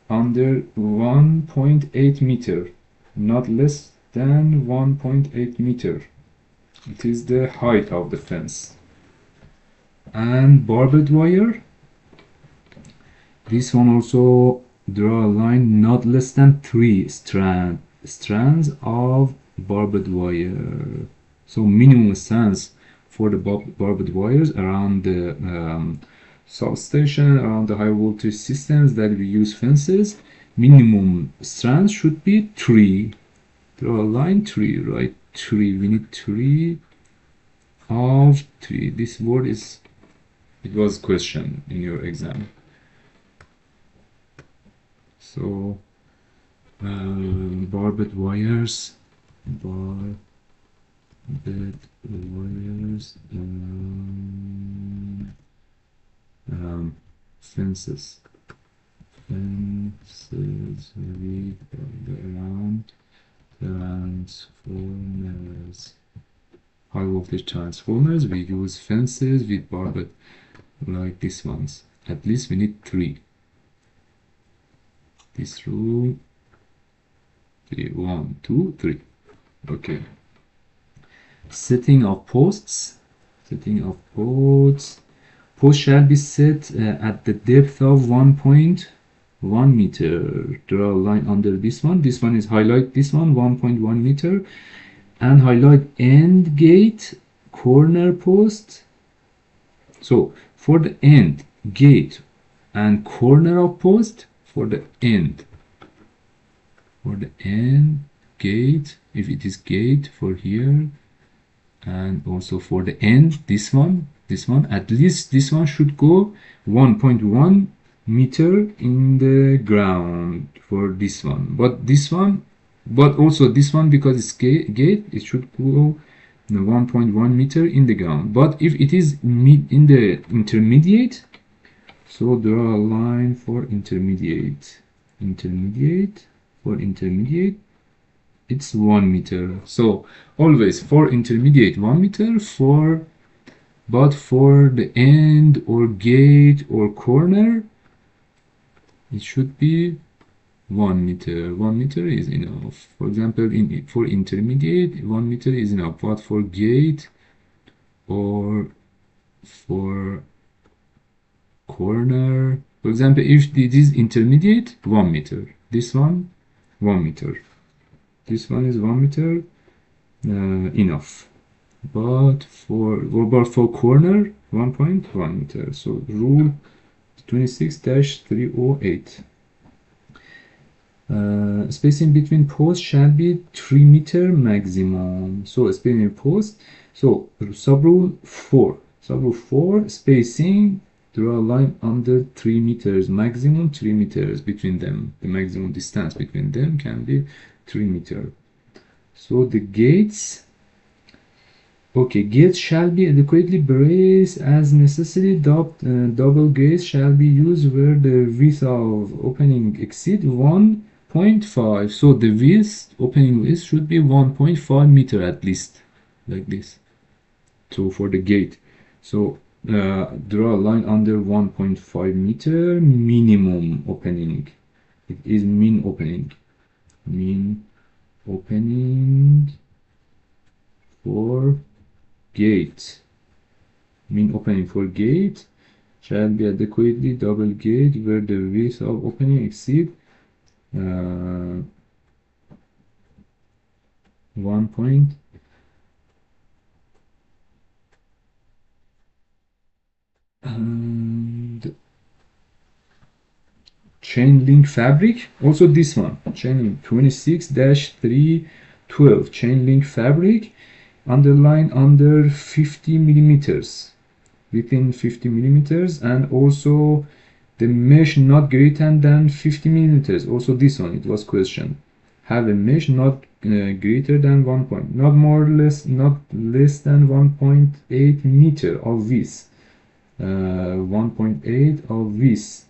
under 1.8 meter, not less than 1.8 meter. It is the height of the fence. And barbed wire, this one also draw a line not less than 3 strands of barbed wire. So minimum strands for the barbed wires around the substation, around the high voltage systems that we use fences, minimum strands should be 3. Draw a line 3, right? 3. We need 3 of 3. This word is, it was question in your exam. So barbed wires, fences with around transformers, high voltage transformers, we use fences with barbed like these ones. At least we need 3. This rule 3, 1, 2, 3. Okay. Setting of posts. Setting of posts. Post shall be set at the depth of 1.1 meter. Draw a line under this one. This one is highlight this one, 1.1 meter. And highlight end gate, corner post. So for the end, gate, and corner of post, for the end gate, if it is gate for here, and also for the end, this one, at least this one should go 1.1 meter in the ground for this one. But this one, but also this one, because it's gate, it should go 1.1 meter in the ground. But if it is in the intermediate, so draw a line for intermediate. For intermediate, it's 1 meter. So always for intermediate 1 meter, but for the end or gate or corner, it should be 1 meter. 1 meter is enough. For example, for intermediate, 1 meter is enough. But for gate or for corner, for example, if this is intermediate, 1 meter. This one, 1 meter. This one is 1 meter, enough. But for corner, 1.1 meter. So rule 26-308. Spacing between posts shall be 3 meter maximum. So spacing post. So subrule 4. Subrule 4, spacing, draw a line under 3 meters, maximum 3 meters between them. The maximum distance between them can be 3 meters. So the gates, okay, gates shall be adequately braced as necessary. Double gates shall be used where the width of opening exceed 1.5. So the width, opening width, should be 1.5 meter at least, like this. So for the gate, so draw a line under 1.5 meter minimum opening. It is mean opening. Mean opening for gate. Mean opening for gate shall be adequately double gate where the width of opening exceed 1 point. And chain link fabric, also this one, chain link 26-312, chain link fabric, underline under 50 millimeters, within 50 millimeters, and also The mesh not greater than 50 millimeters. Also this one, it was question. Have a mesh not greater than 1 point, not more or less, not less than 1.8 meter of width. 1.8 of width.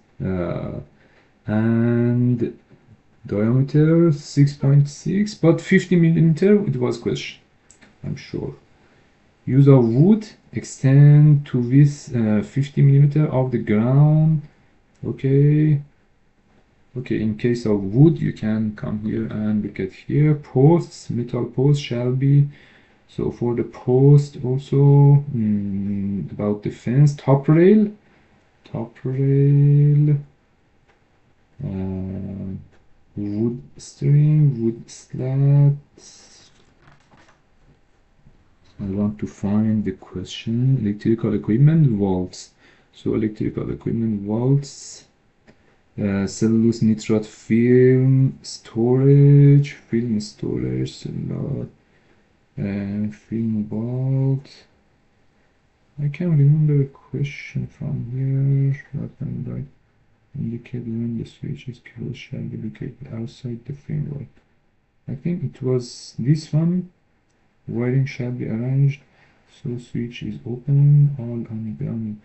And diameter 6.6, but 50 millimeter it was question, I'm sure. Use of wood, extend to width 50 millimeter of the ground. Okay, in case of wood you can come here and look at here. Posts, metal posts shall be, so for the post also about the fence. Top rail, wood string, wood slats. I want to find the question. Electrical equipment, valves. So electrical equipment, valves. Cellulose nitrate film storage, cellular, film vault. I can remember a question from here. Left and right. Indicate when the switch is closed shall be located outside the film vault. I think it was this one. Wiring shall be arranged so switch is open. All on ground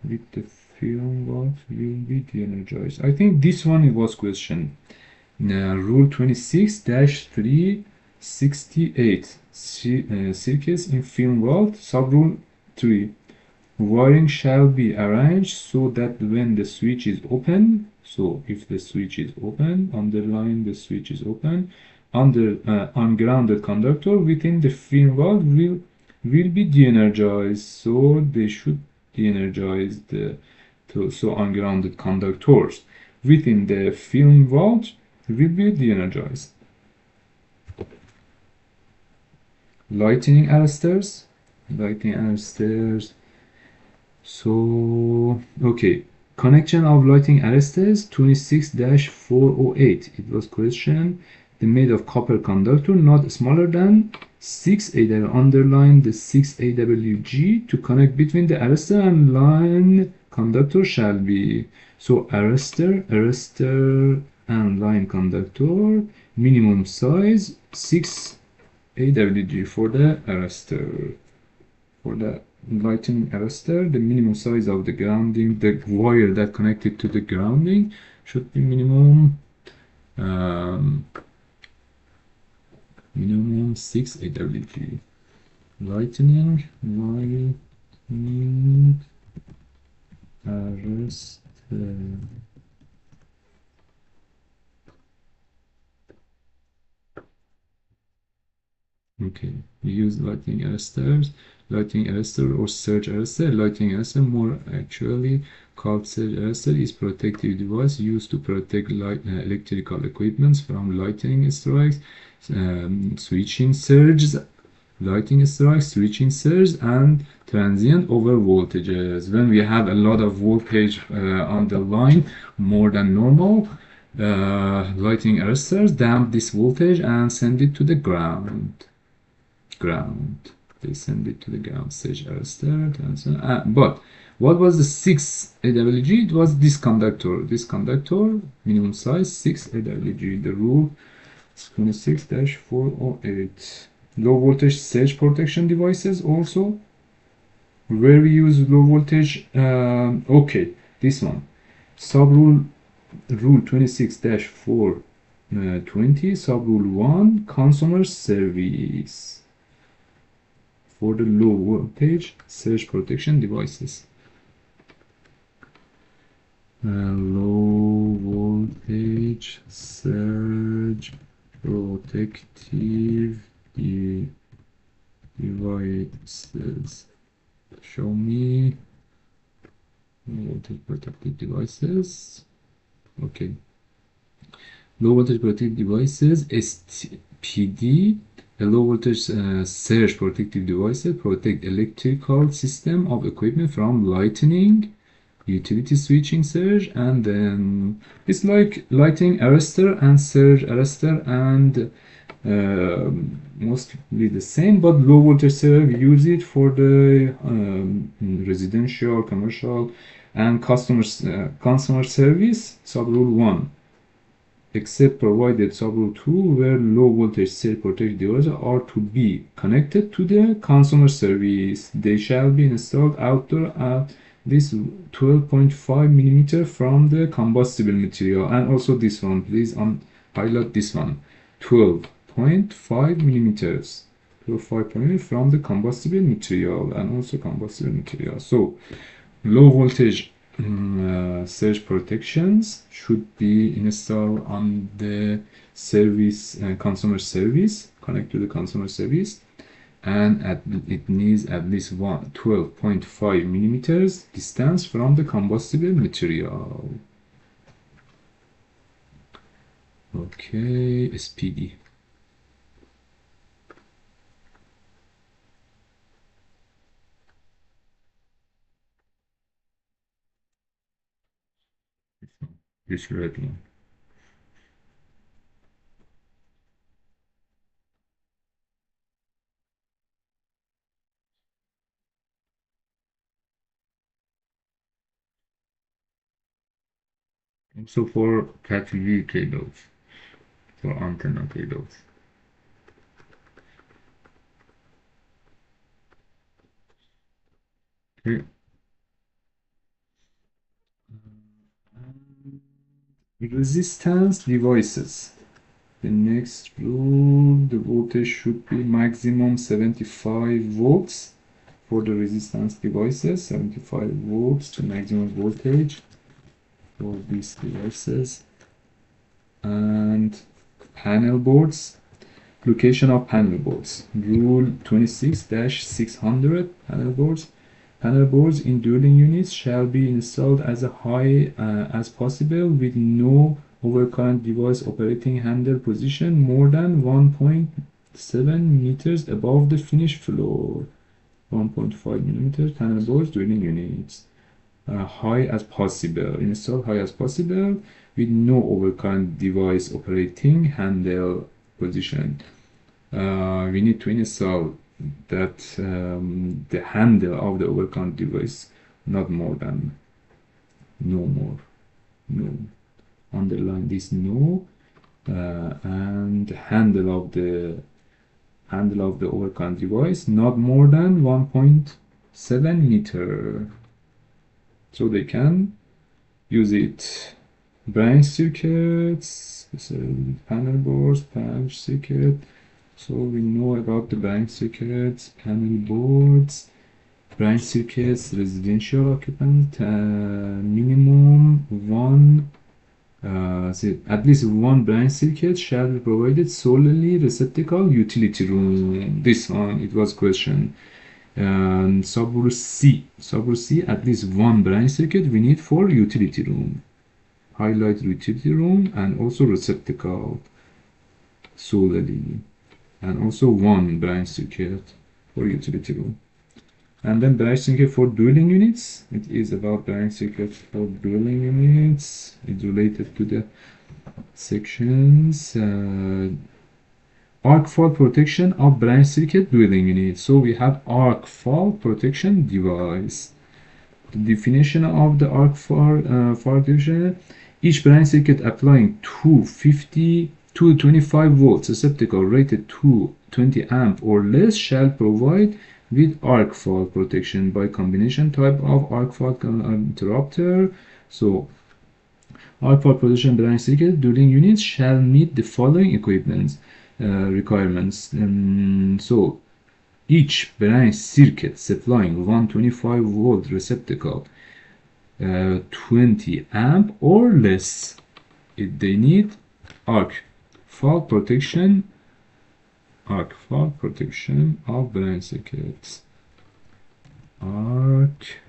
with the film vault will be de-energized. I think this one it was question. Rule 26-368. Circuits in film vault. Sub-rule 3. Wiring shall be arranged so that when the switch is open, so if the switch is open, underline the switch is open, ungrounded conductor within the film vault will be de-energized. So they should de-energize the so ungrounded conductors within the film vault will be de-energized. Lightning arresters. So, okay. Connection of lighting arresters 26-408. It was question. The made of copper conductor not smaller than 6 AW. Underline the 6 AWG to connect between the arrestor and line conductor shall be. So arrestor and line conductor, minimum size 6 AWG for the arrestor. For the lighting arrestor, the minimum size of the grounding, the wire that connected to the grounding should be minimum 6 AWG. Lightning arrestor. Okay, we use lightning arresters, lighting arrestor or surge arrestor. Lighting arrestor, more actually called surge arrestor, is protective device used to protect electrical equipments from lightning strikes, switching surges, lightning strikes, switching surges, and transient over voltages. When we have a lot of voltage on the line, more than normal, lighting arresters damp this voltage and send it to the ground. They send it to the ground. Surge arrestor. But what was the 6 AWG? It was this conductor. Minimum size 6 AWG. The rule is 26-408. Low voltage surge protection devices also. Where we use low voltage. Okay, this one. Rule 26-420. Sub-rule 1. Consumer service. For the low voltage surge protection devices. Low voltage surge protective devices. Show me low voltage protective devices. Okay. Low voltage protective devices, SPD. A low voltage surge protective devices protect electrical system of equipment from lightning, utility switching surge, and then it's like lighting arrestor and surge arrestor, and mostly the same, but low voltage surge use it for the residential, commercial And consumer service subrule 1, except provided subrule 2 where low voltage surge protected devices are to be connected to the consumer service. They shall be installed outdoor at this 12.5 millimeter from the combustible material. And also this one, please highlight this one, 12.5 millimeters. 12.5 from the combustible material and also combustible material. So low voltage surge protections should be installed on the service consumer service, connect to the consumer service, and it needs at least 12.5 millimeters distance from the combustible material. Okay, SPD. This red one. Also for Cat-V cables, for antenna cables. Okay. Resistance devices. The next rule, the voltage should be maximum 75 volts for the resistance devices, 75 volts to maximum voltage for these devices. And panel boards, location of panel boards. Rule 26-600, panel boards. Panel boards in dueling units shall be installed as high as possible with no overcurrent device operating handle position more than 1.7 meters above the finished floor. 1.5 millimeters panel boards dueling units. High as possible. Install high as possible with no overcurrent device operating handle position. We need to install that the handle of the overcurrent device not more than no underline this no and the handle of the overcurrent device not more than 1.7 meter, so they can use it. Branch circuits, panel boards, branch circuit. So we know about the branch circuits, panel boards, branch circuits, residential occupant, minimum one, at least one branch circuit shall be provided solely receptacle utility room. This one, it was question. Subrule C, at least one branch circuit we need for utility room. Highlight utility room and also receptacle solely. And also one branch circuit for utility room. And then branch circuit for dueling units. It is about branch circuit for dueling units. It's related to the sections. Arc fault protection of branch circuit dueling units. So we have arc fault protection device. The definition of the arc fault protection: each branch circuit applying 225 volts receptacle rated to 20 amp or less shall provide with arc fault protection by combination type of arc fault interrupter. So arc fault protection branch circuit dueling units shall meet the following equipment requirements. So each branch circuit supplying 125 volt receptacle 20 amp or less, they need arc fault protection of branch circuits. Arc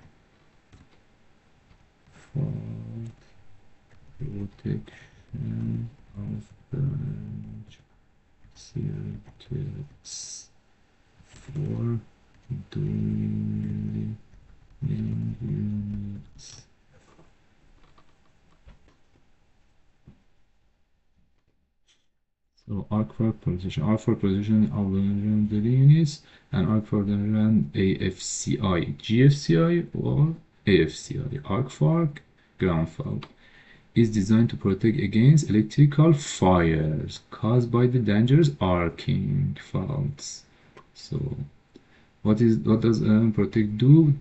fault protection of branch circuits for dueling units. So arc fault position of the units, and arc fault around AFCI, GFCI, or AFCI, arc fault, ground fault, is designed to protect against electrical fires caused by the dangerous arcing faults. So, what does protect do?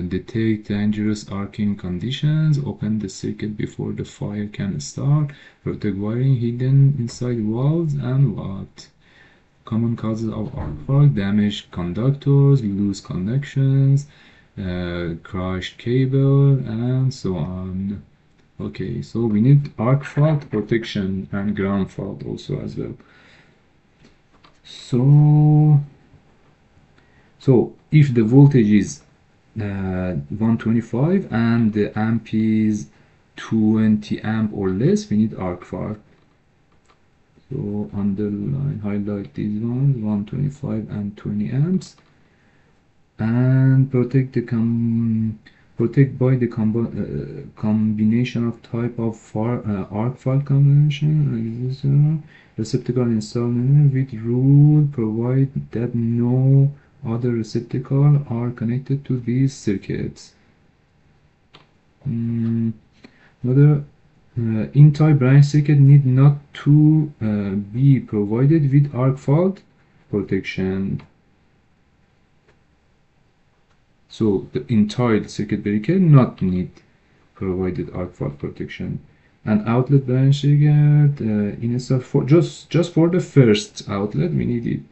Detect dangerous arcing conditions, open the circuit before the fire can start, protect wiring hidden inside valves, and what? Common causes of arc fault: damaged conductors, loose connections, crushed cable, and so on. Okay, so we need arc fault protection and ground fault also as well. So if the voltage is 125 and the amp is 20 amp or less, we need arc fault. So underline, highlight these ones, 125 and 20 amps, and protect by the combination of type of arc fault combination. Receptacle installed with rule provide that no other receptacle are connected to these circuits. Another entire branch circuit need not to be provided with arc fault protection. So the entire circuit breaker not need provided arc fault protection. And outlet branch circuit install for just for the first outlet we need it.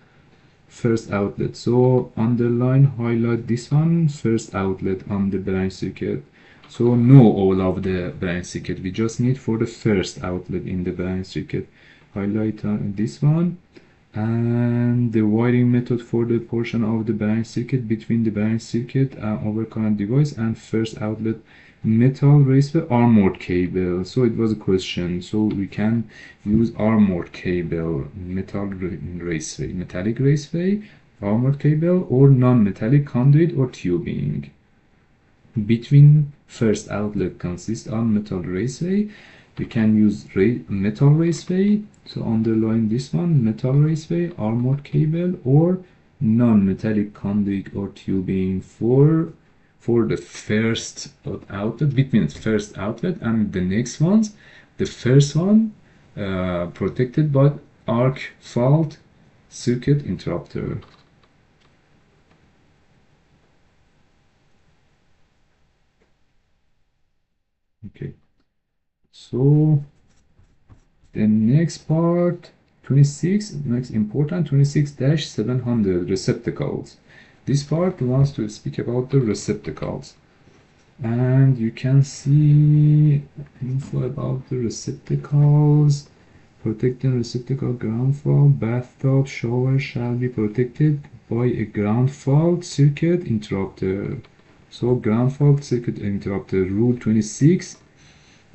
First outlet. So underline, highlight this one, first outlet on the branch circuit. So no all of the branch circuit. We just need for the first outlet in the branch circuit. Highlight this one. And the wiring method for the portion of the branch circuit between the branch circuit overcurrent device and first outlet metal raceway armored cable. So it was a question, so we can use armored cable, metallic raceway, armored cable, or non-metallic conduit or tubing. Between first outlet consists on metal raceway. We can use metal raceway, so underline this one, metal raceway, armored cable, or non-metallic conduit or tubing for the first outlet, between first outlet and the next ones. The first one protected by arc fault circuit interrupter. Okay, so the next part, 26, next important, 26-700 receptacles. This part wants to speak about the receptacles. And you can see info about the receptacles. Protecting receptacle ground fault. Bathtub shower shall be protected by a ground fault circuit interrupter. So ground fault circuit interrupter, rule 26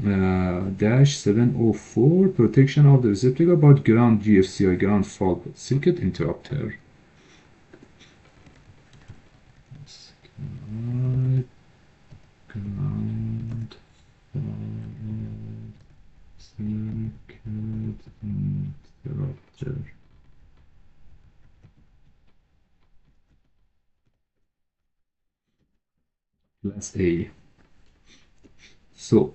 704, protection of the receptacle by ground GFCI, ground fault circuit interrupter. Ground fault circuit interrupter. Class A. So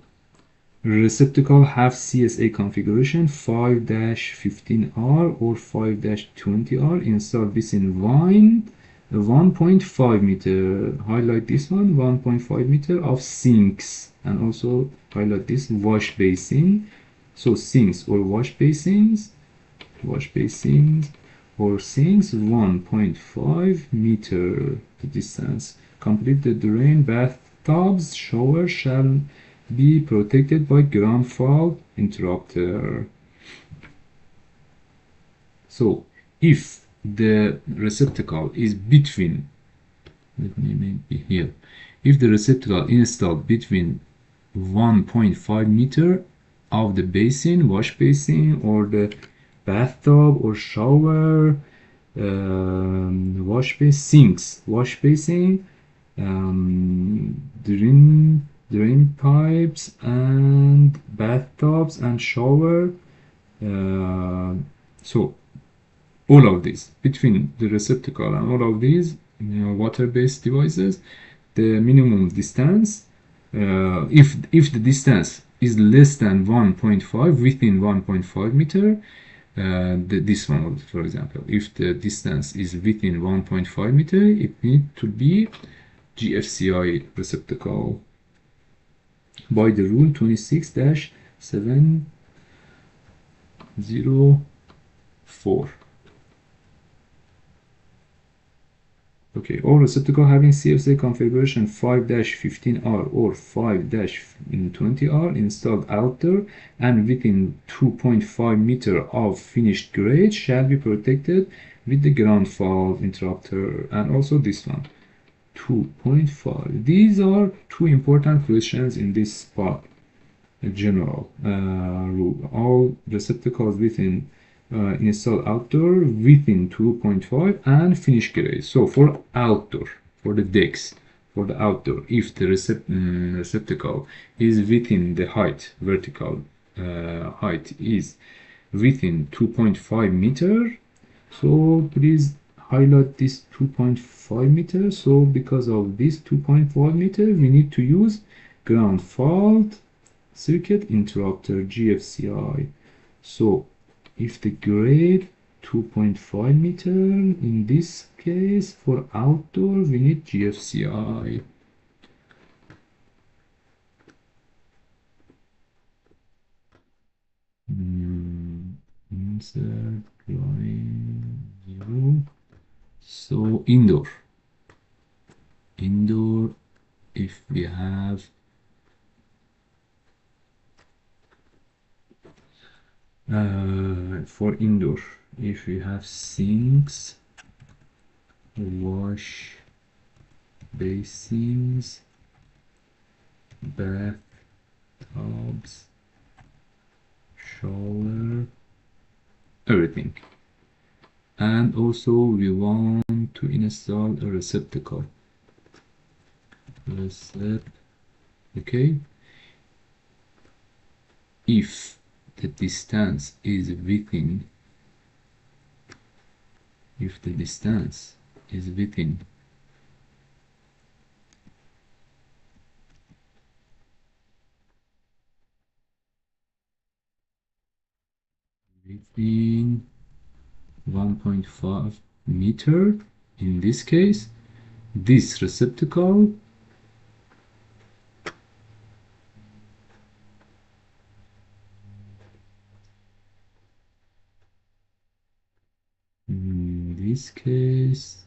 receptacle have CSA configuration 5-15R or 5-20R. Install this in 1.5 meter. Highlight this one, 1.5 meter of sinks, and also highlight this wash basin. So sinks or wash basins, or sinks 1.5 meter distance. Complete the drain. Bathtubs shower shall be protected by ground fault interrupter. So if the receptacle is between, let me make here, if the receptacle installed between 1.5 meter of the basin, wash basin, or the bathtub or shower, wash basin, drain pipes, and bathtubs and shower. So all of these, between the receptacle and all of these water-based devices, the minimum distance, if the distance is less than 1.5, within 1.5 meter, this one, for example, if the distance is within 1.5 meter, it needs to be GFCI receptacle by the rule 26-704. Okay, all receptacle having CFC configuration 5-15R or 5-20R installed outdoor and within 2.5 meter of finished grade shall be protected with the ground fault interrupter, and also this one 2.5. These are two important questions in this part. A general rule: all receptacles within install outdoor within 2.5 and finish grade. So for outdoor, for the decks, for the outdoor, if the receptacle is within the height, vertical height is within 2.5 meter, so please highlight this 2.5 meter. So because of this 2.5 meter, we need to use ground fault circuit interrupter GFCI. So if the grade 2.5 meter, in this case for outdoor we need GFCI. Insert line 0. So indoor, if we have for indoor, if we have sinks, wash basins, bathtubs, shower, everything, and also we want to install a receptacle. Okay, if the distance is within, within 1.5 meter, in this case, this receptacle in this case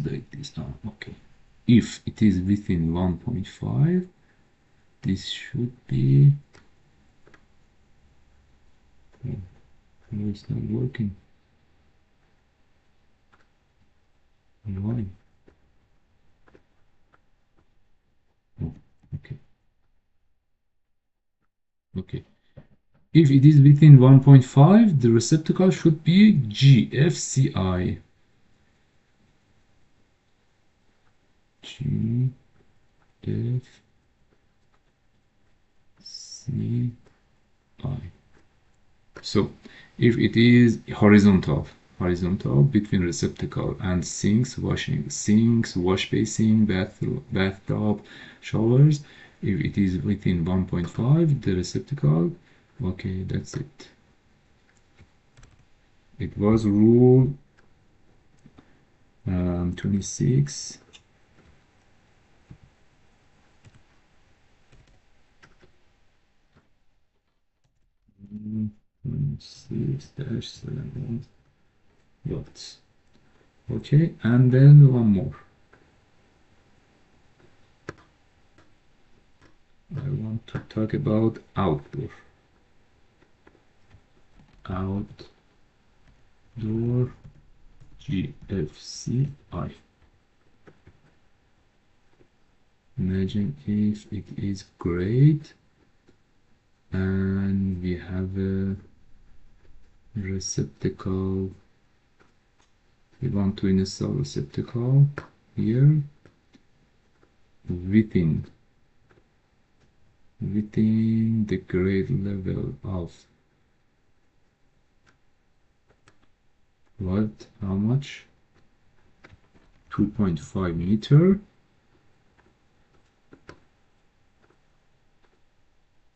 like this. Oh, okay. If it is within 1.5, this should be. Oh, no, it's not working. Why? Oh, okay. Okay. If it is within 1.5, the receptacle should be GFCI. GFCI. So if it is horizontal between receptacle and sinks, wash basin, bathtub, showers, if it is within 1.5, the receptacle, okay, that's it. It was rule 26. Mm, 26-7 watts. Okay, and then one more. I want to talk about outdoor. GFCI. Imagine if it is great and we have a receptacle. We want to install receptacle here within the grade level of what, how much, 2.5 meter,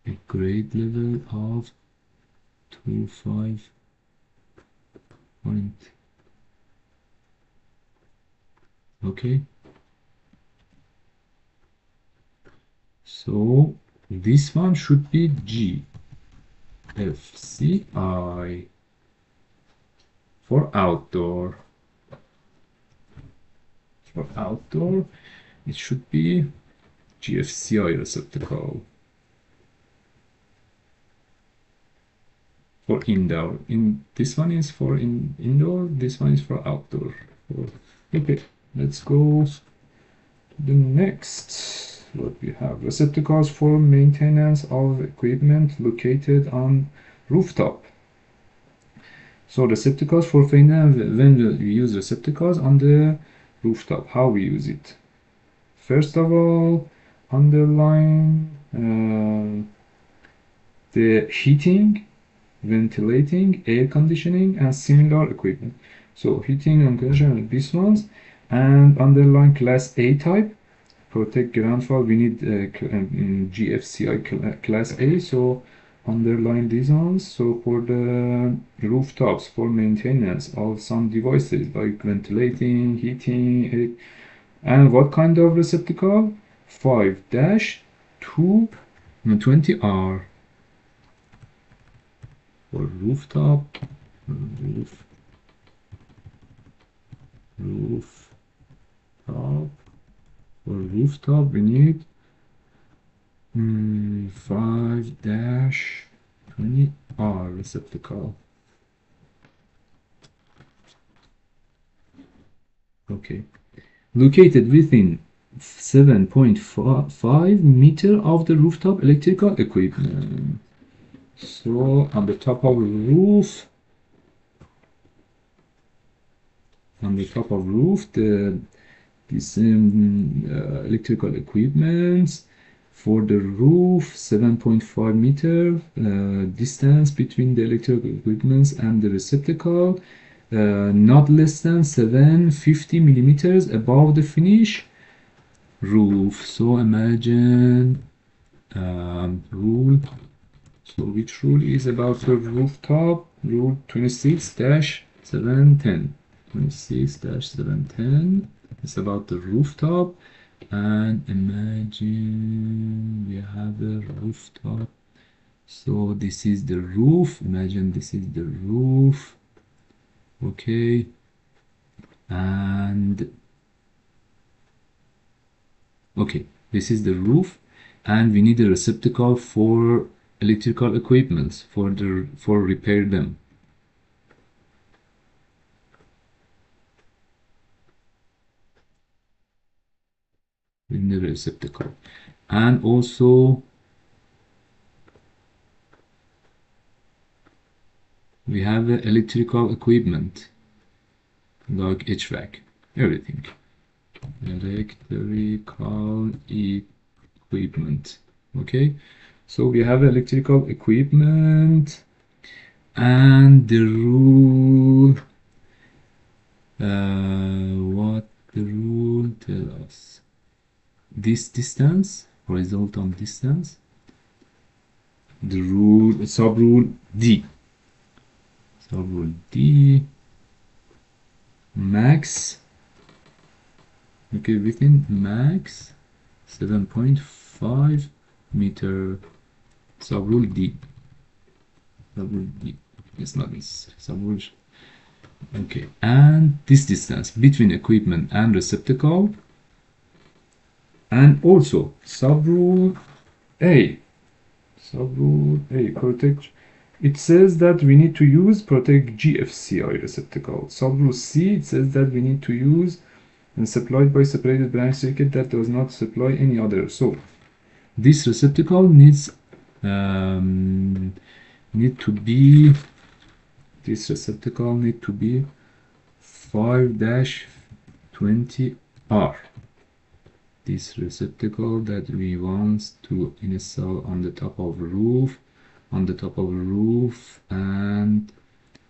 a grade level of 25 point, okay. So this one should be GFCI for outdoor. For outdoor, it should be GFCI receptacle. For indoor, this one is for indoor, this one is for outdoor. Okay, let's go to the next. What we have, receptacles for maintenance of equipment located on rooftop. So receptacles for maintenance, when we use receptacles on the rooftop, how we use it? First of all, underline the heating, ventilating, air conditioning, and similar equipment. So heating and conditioning, these ones, and underline class A type. Protect ground fault, we need GFCI class A, so underline these ones. So for the rooftops, for maintenance of some devices like ventilating, heating, and what kind of receptacle? 5-220R for rooftop, rooftop. For rooftop, we need 5-20R receptacle. Okay. Located within 7.5 meter of the rooftop electrical equipment. So on the top of roof, this electrical equipment for the roof, 7.5 meter distance between the electrical equipment and the receptacle, not less than 750 millimeters above the finish roof. So imagine rule. So which rule is about the rooftop? Rule 26-710. 26-710 is about the rooftop. And imagine we have a rooftop. So this is the roof. Imagine this is the roof. Okay. And okay, this is the roof, and we need a receptacle for electrical equipment for repair them. In the receptacle, and also we have electrical equipment like HVAC, everything. Electrical equipment. Okay, so we have electrical equipment, and the rule, what the rule tell us? This distance, horizontal distance, the rule, subrule D, max, okay, within max 7.5 meter, subrule D, it's not this, subrule, okay, and this distance between equipment and receptacle. And also subrule A, protect. It says that we need to use protect GFCI receptacle. Subrule C, it says that we need to use and supplied by separated branch circuit that does not supply any other. So this receptacle needs to be 5-20 R. This receptacle that we want to install on the top of roof, and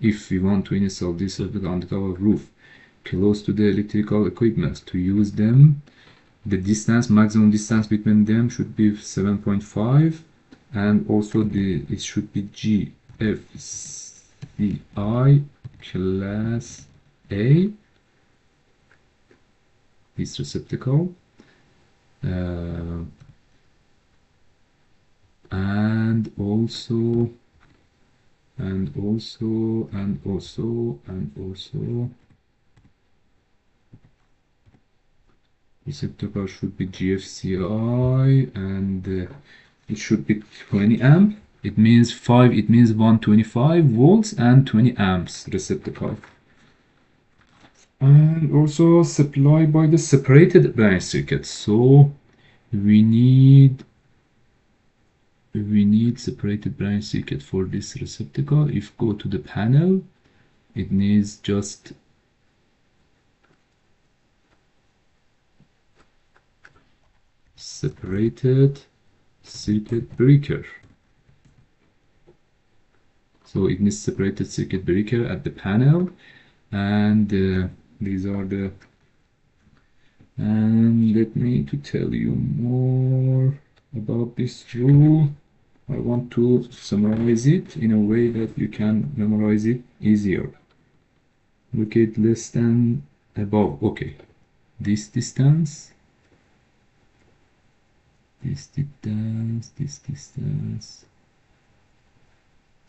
if we want to install this receptacle on the top of roof close to the electrical equipment to use them, the distance, maximum distance between them should be 7.5, and also it should be GFCI class A, this receptacle, and also receptacle should be GFCI, and it should be 20 amp. It means 125 volts and 20 amps receptacle. And also supply by the separated branch circuit. So we need separated branch circuit for this receptacle. If go to the panel, it needs just separated circuit breaker. So it needs separated circuit breaker at the panel, and these are the, and let me to tell you more about this rule. I want to summarize it in a way that you can memorize it easier. Look at less than above. Okay, this distance, this distance, this distance,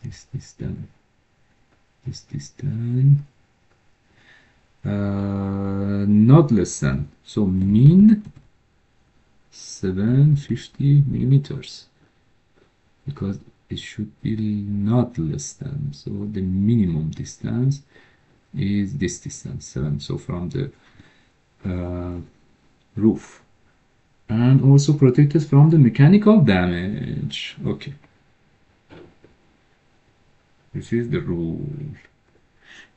this distance, this distance, not less than, so mean 750 millimeters, because it should be not less than, so the minimum distance is this distance, 7, so from the roof, and also protected from the mechanical damage. Okay, this is the rule.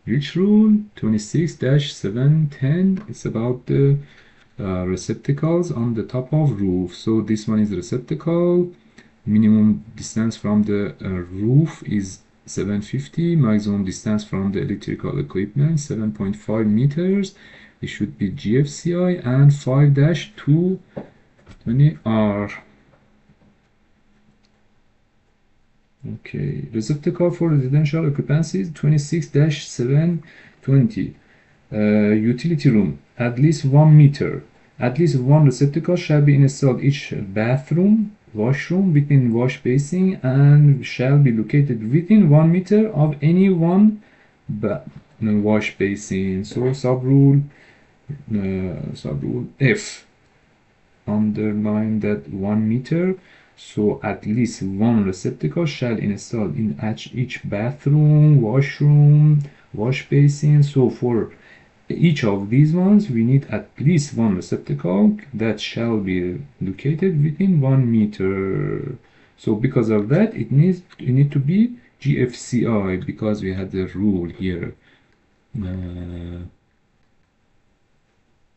Which rule? 26-710. It's about the receptacles on the top of roof. So this one is the receptacle. Minimum distance from the roof is 750. Maximum distance from the electrical equipment 7.5 meters. It should be GFCI, and 5-220R. Okay, receptacle for residential occupancy 26-720. Utility room, at least 1 meter. At least one receptacle shall be installed each bathroom, washroom, within wash basin, and shall be located within 1 meter of any one wash basin. So sub rule F, underline that 1 meter. So at least one receptacle shall install in each bathroom, washroom, wash basin. So for each of these ones, we need at least one receptacle that shall be located within 1 meter. So because of that, it need to be GFCI, because we had the rule here.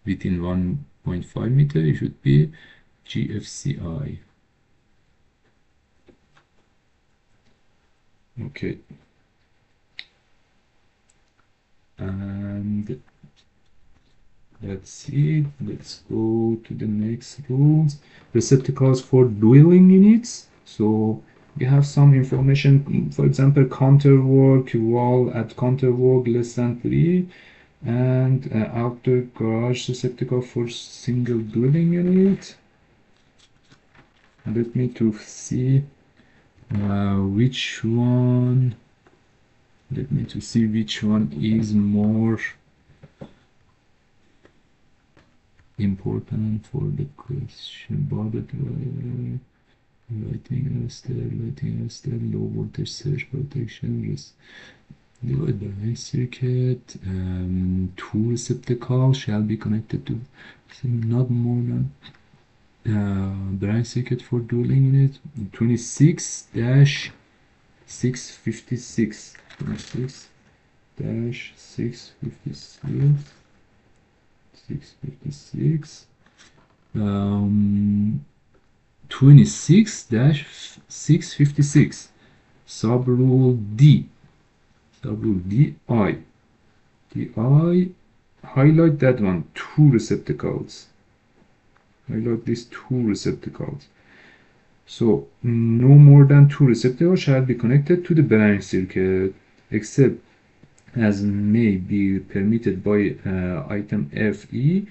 Within 1.5 meter, it should be GFCI. Okay, and that's it. Let's go to the next rules. Receptacles for dwelling units. So we have some information, for example, counterwork, wall at counterwork less than 3, and outer garage receptacle for single dwelling unit. Let me to see which one. Let me to see which one is more important for the question. Boarded lighting arrested, low voltage surge protection, divide by circuit. 2 receptacles shall be connected to not more than branch circuit for dwelling unit. 26-656. 26-656. 656 26-656 subrule D, subrule DI, highlight that one, two receptacles, highlight these two receptacles. So no more than two receptacles shall be connected to the branch circuit, except as may be permitted by item FE,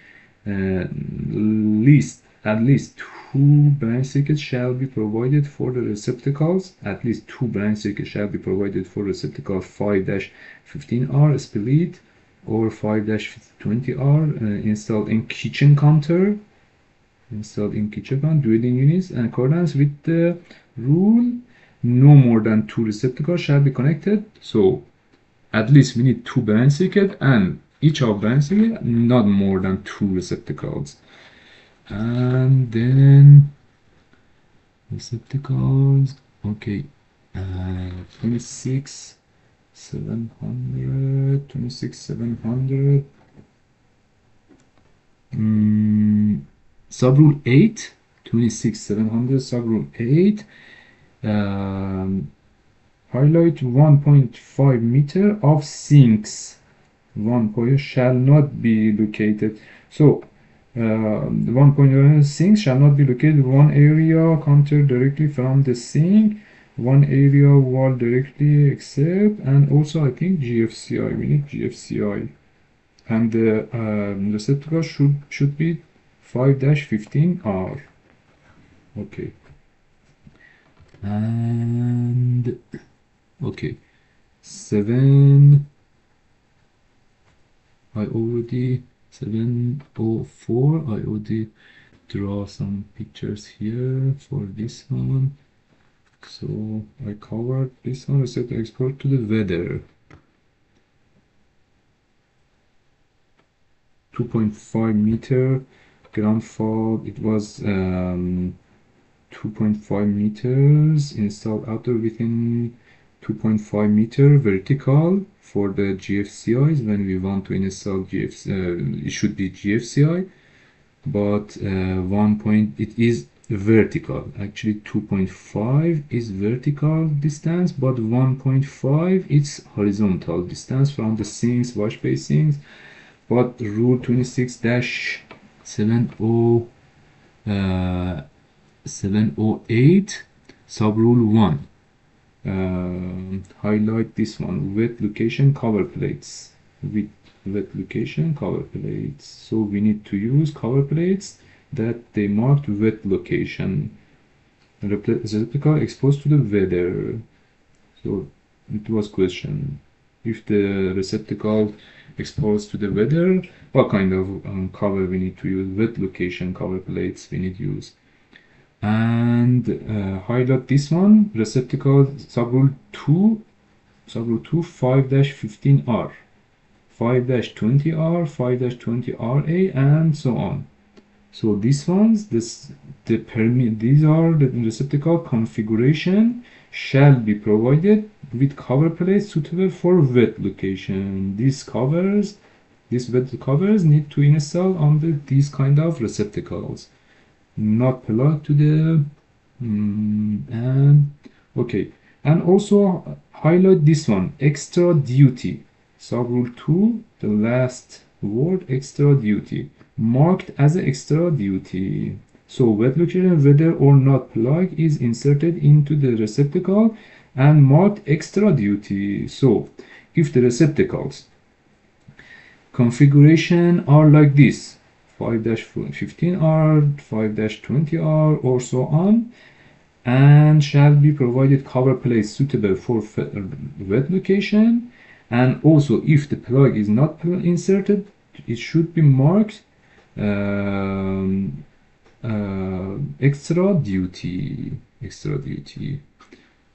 at least two branch circuits shall be provided for the receptacles. At least two branch circuits shall be provided for receptacle 5-15R split or 5-20R installed in kitchen counter. Dwelling units in accordance with the rule. No more than two receptacles shall be connected. So at least we need two branch circuits, and each of branch circuit not more than two receptacles. And then receptacles, okay, 26,700. Subrule 8, 26,700, subrule 8, highlight 1.5 meter of sinks. 1 point shall not be located. So 1.1 sinks shall not be located one area counter directly from the sink, one area wall directly except, and also I think GFCI, we need GFCI, and the receptacle should be 5-15R. Okay, and okay, 704, I already draw some pictures here for this one. So I covered this one, set export to the weather. 2.5 meter ground fault, it was 2.5 meters installed outdoor within 2.5 meter vertical for the GFCIs. When we want to install it should be GFCI, but 1 point, it is vertical. Actually 2.5 is vertical distance, but 1.5 is horizontal distance from the sinks, wash basins. But rule 26-708 subrule 1, highlight this one, wet location cover plates, with wet location cover plates. So we need to use cover plates that they marked wet location, receptacle exposed to the weather. So it was question, if the receptacle exposed to the weather, what kind of cover we need to use? Wet location cover plates we need to use. And highlight this one, receptacle subrule 2, 5-15R, 5-20R, 5-20RA, and so on. So these ones, these are the receptacle configuration shall be provided with cover plates suitable for wet location. These wet covers need to install under these kind of receptacles, not plugged to the and okay. And also highlight this one, extra duty, subrule 2, the last word, extra duty, marked as extra duty. So wet location, whether or not plug is inserted into the receptacle and marked extra duty. So if the receptacles configuration are like this, 5-15R, 5-20R, or so on, and shall be provided cover plates suitable for wet location, and also if the plug is not inserted, it should be marked extra duty,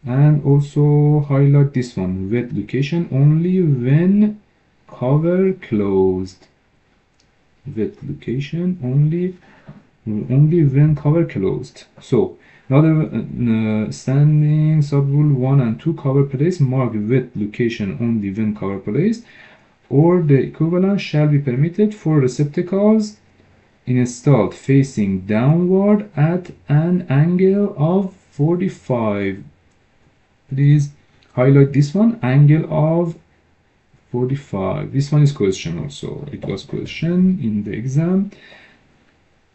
and also highlight this one, wet location only when cover closed, wet location only when cover closed. So another standing subrule 1 and 2 cover plates marked wet location only when cover placed. or the equivalent shall be permitted for receptacles installed facing downward at an angle of 45. Please highlight this one, angle of 45. This one is question also. It was question in the exam.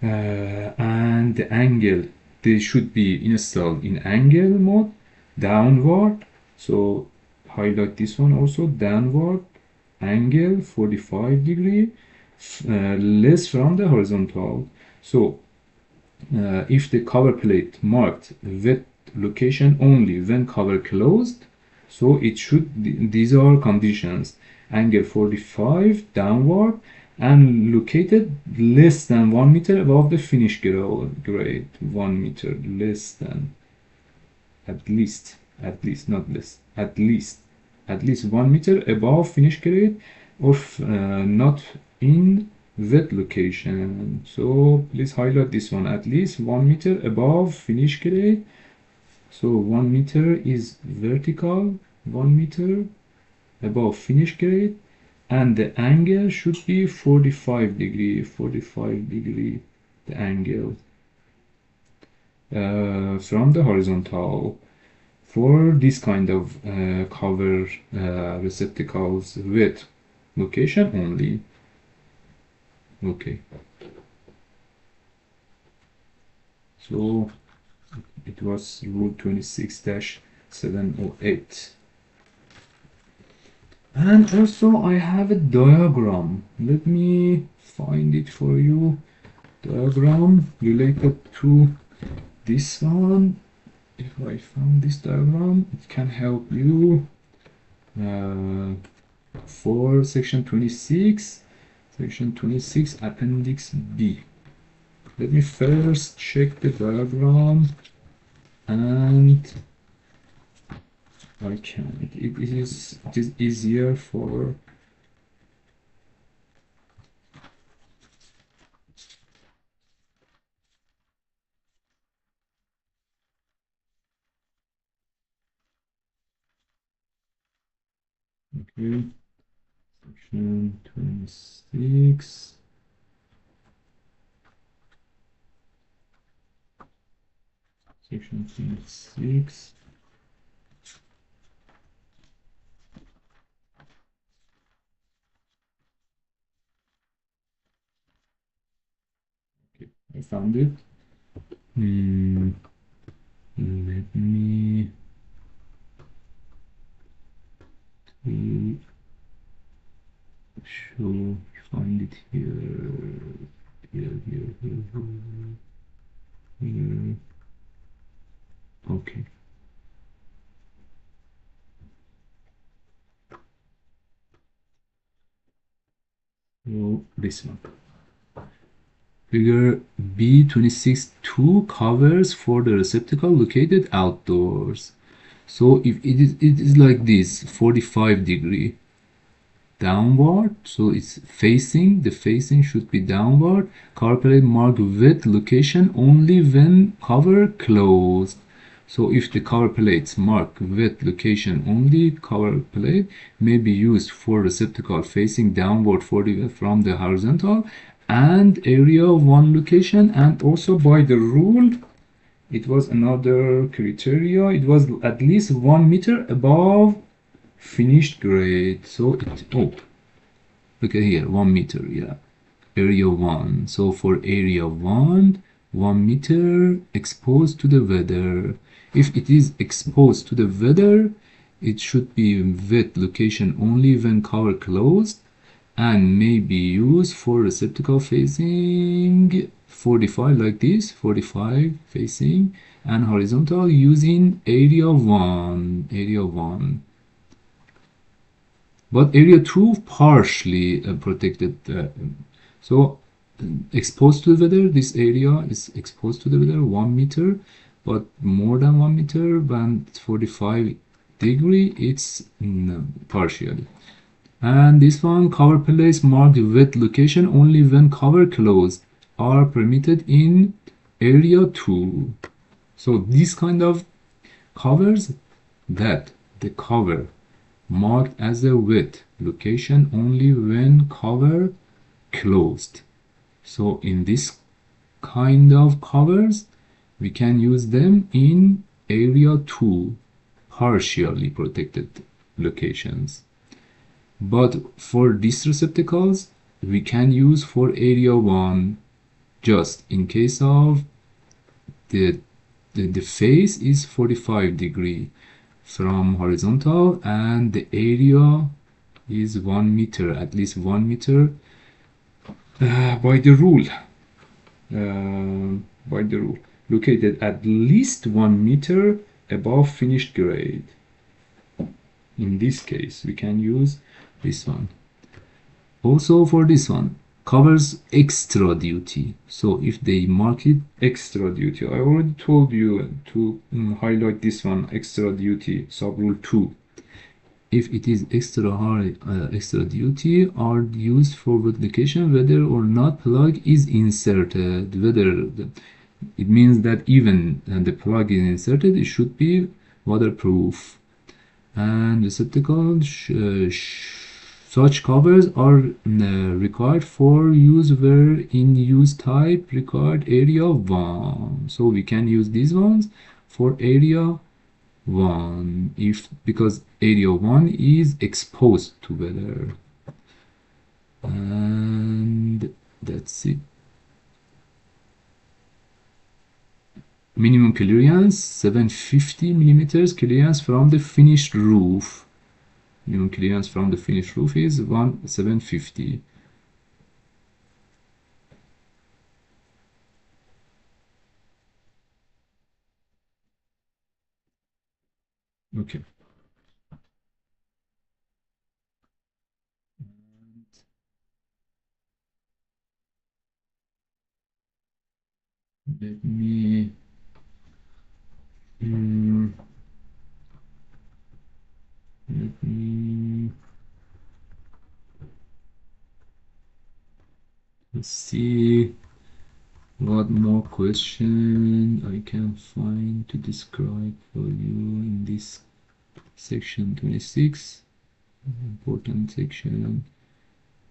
And the angle, they should be installed in angle mode, downward. So highlight this one also, downward, angle 45 degree, less from the horizontal. So if the cover plate marked wet location only when cover closed, so it should, these are conditions, angle 45 downward and located less than 1 meter above the finish grade, 1 meter less than, at least not less, at least 1 meter above finish grade, or not in wet location. So please highlight this one, at least 1 meter above finish grade. So 1 meter is vertical, 1 meter above finish grade, and the angle should be 45 degree, the angle from the horizontal for this kind of cover receptacles with location only. Okay, so it was rule 26-708. And also I have a diagram. Let me find it for you. Diagram related to this one. If I found this diagram, it can help you for section 26, appendix B. Let me first check the diagram, and I can. It is easier for okay. Section 26. Section 26. Okay, I found it. Let me find it here. Okay. So this one. Figure B26-2 covers for the receptacle located outdoors. So if it is like this, 45 degree downward, so it's facing, the facing should be downward. Cover plate marked with location only when cover closed. So if the cover plates marked with location only, cover plate may be used for receptacle facing downward from the horizontal and area of one location. And also by the rule, it was another criteria, it was at least 1 meter above finished grade. So it, oh, look at here, 1 meter, yeah, area 1. So for area 1, 1 meter exposed to the weather. If it is exposed to the weather, it should be wet location only when cover closed, and may be used for receptacle facing 45 like this, 45 facing, and horizontal using area 1. But area 2 partially protected. So exposed to the weather, this area is exposed to the weather 1 meter, but more than 1 meter when 45 degree, it's partially. And this one, cover plates marked wet location only when cover closed are permitted in area 2. So this kind of covers that the cover marked as a wet location only when cover closed. So in this kind of covers, we can use them in area 2, partially protected locations. But for these receptacles, we can use for area 1, just in case of the face is 45 degree from horizontal and the area is 1 meter, at least 1 meter by the rule. Located at least 1 meter above finished grade. In this case, we can use this one. Also for this one, covers extra duty. So if they mark it extra duty, I already told you to highlight this one, extra duty, sub-rule 2. If it is extra duty are used for verification whether or not plug is inserted. It means that even the plug is inserted, it should be waterproof. And receptacles, such covers are required for use where in use type required area 1. So we can use these ones for area 1 because area 1 is exposed to weather. And that's it. Minimum clearance 750 millimeters clearance from the finished roof. Minimum clearance from the finished roof is 750. Okay. Let me let's see what more question I can find to describe for you in this section 26. Important section.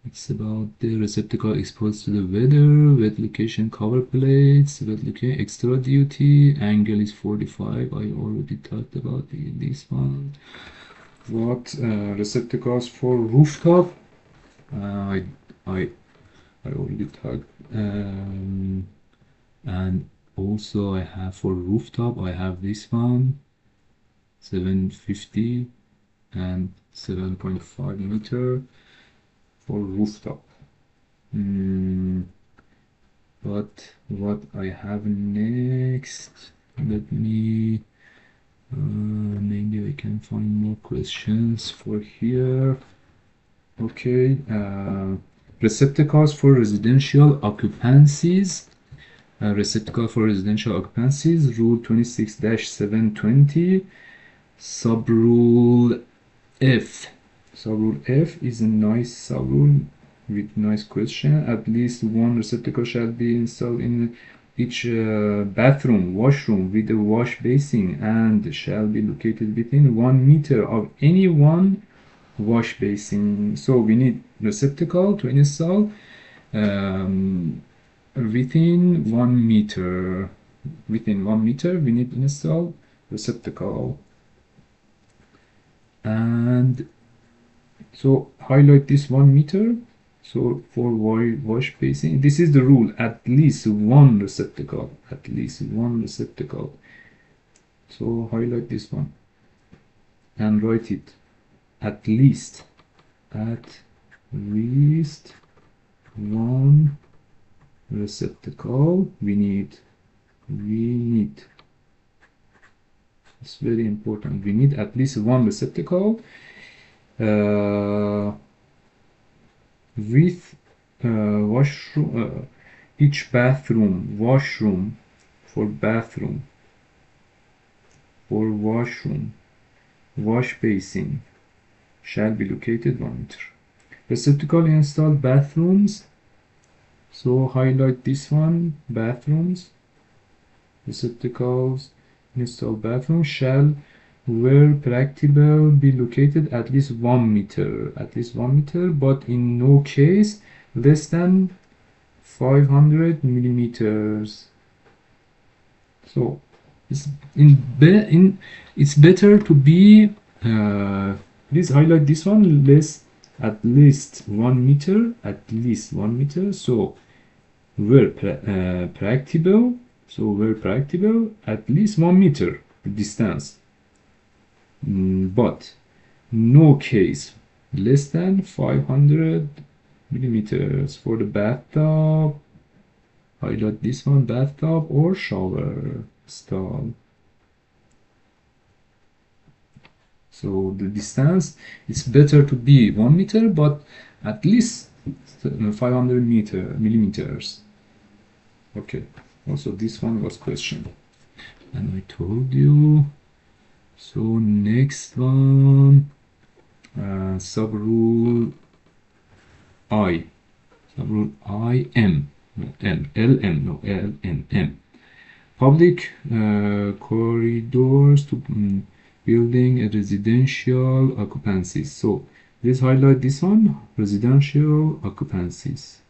It's about the receptacle exposed to the weather, wet location cover plates, wet location extra duty, angle is 45. I already talked about this one. What receptacles for rooftop? I already talked. And also I have for rooftop, I have this one, 750 and 7.5 meter. For rooftop. But what I have next, let me maybe I can find more questions for here. Okay, receptacles for residential occupancies. Receptacle for residential occupancies, rule 26-720, sub-rule F. Sub-rule F is a nice sub-rule with nice question. At least one receptacle shall be installed in each bathroom, washroom with a wash basin and shall be located within 1 meter of any one wash basin. So we need receptacle to install within 1 meter. Within 1 meter we need to install receptacle. And so highlight this 1 meter. So for wash basin, this is the rule, at least one receptacle, at least one receptacle. So highlight this one and write it, at least one receptacle we need. It's very important. We need at least one receptacle with washroom, each bathroom, washroom, for bathroom, for washroom, wash basin shall be located 1 meter. Receptacle installed bathrooms. So highlight this one, bathrooms. Receptacles installed bathrooms shall where practicable be located at least 1 meter, but in no case less than 500 millimeters. So it's it's better to be please highlight this one, less at least 1 meter, so where practicable, at least 1 meter distance, but no case less than 500 millimeters. For the bathtub, highlight this one, bathtub or shower stall. So the distance, it's better to be 1 meter, but at least 500 millimeters. Okay, also this one was questioned, and I told you. So next one, subrule I, LM. Public corridors to building a residential occupancies. So let's highlight this one, residential occupancies,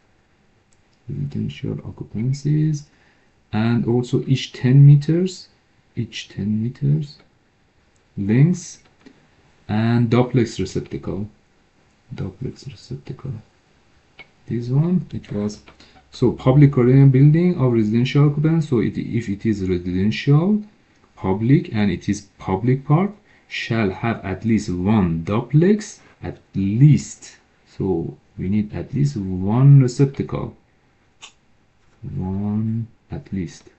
and also each 10 meters length, and duplex receptacle. This one, it was, so public corridor building of residential occupancy. So if it is residential, public, and it is public part, shall have at least one duplex, at least. So we need at least one receptacle, at least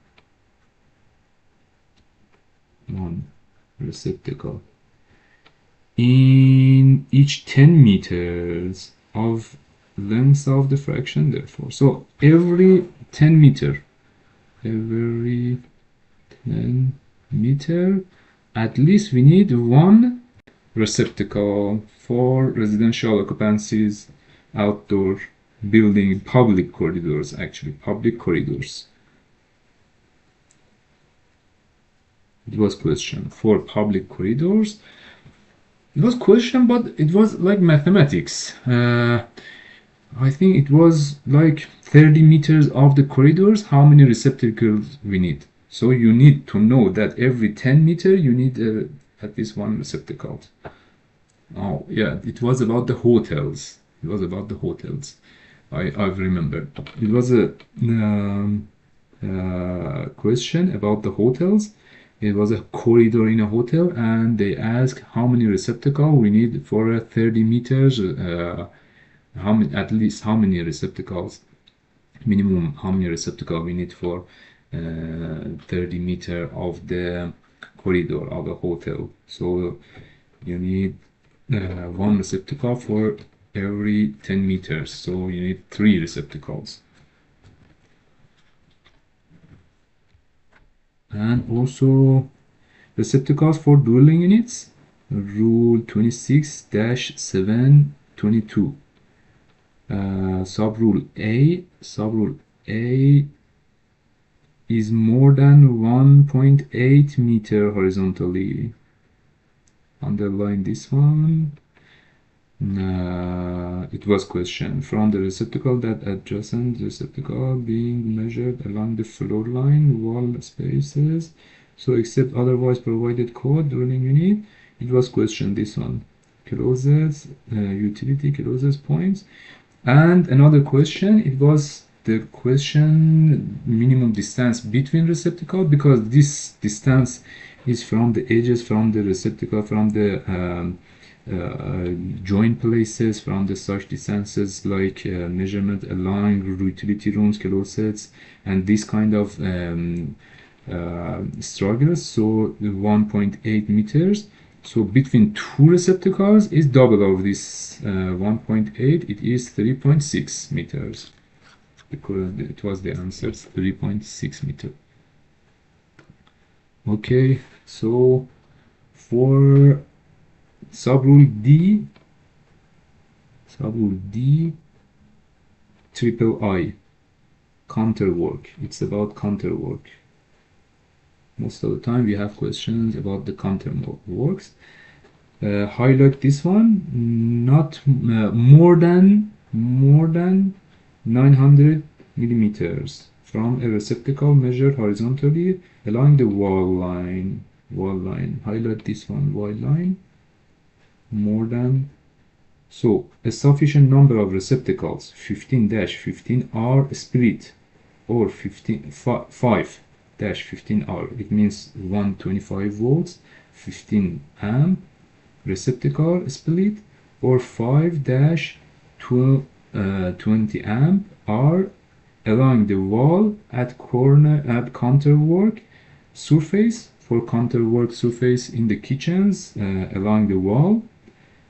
one receptacle in each 10 meters of length of the fraction, therefore. So every 10 meter, at least we need one receptacle for residential occupancies, outdoor building, public corridors, actually public corridors. It was question for public corridors. It was question, but it was like mathematics. I think it was like 30 meters of the corridors, how many receptacles we need. So you need to know that every 10 meter you need at least one receptacle. Oh yeah, it was about the hotels. I've remembered. It was a question about the hotels. It was a corridor in a hotel, and they asked how many receptacles we need for 30 meters. At least how many receptacles, minimum how many receptacles we need for 30 meter of the corridor of the hotel. So you need one receptacle for every 10 meters. So you need 3 receptacles. And also receptacles for dwelling units, rule 26-722. Subrule A is more than 1.8 meter horizontally. Underline this one. It was questioned from the receptacle that adjacent receptacle being measured along the floor line wall spaces, so except otherwise provided code dwelling unit. It was questioned this one, closest utility closest points. And another question, it was the question minimum distance between receptacle, because this distance is from the edges, from the receptacle, from the joint places, from the such distances like measurement along utility rooms, closets, and this kind of struggles. So 1.8 meters. So between 2 receptacles is double of this 1.8. It is 3.6 meters. Because it was the answer, 3.6 meter. Okay, so for subrule D, triple I, counter work. It's about counter work. Most of the time we have questions about the counter works. Highlight this one, not more than 900 millimeters from a receptacle measured horizontally along the wall line. Highlight this one, wall line, more than. So a sufficient number of receptacles 15-15 are split, or 5-15 are, it means 125 volts 15 amp receptacle split, or 5-20 amp are along the wall at counterwork surface, for counterwork surface in the kitchens along the wall,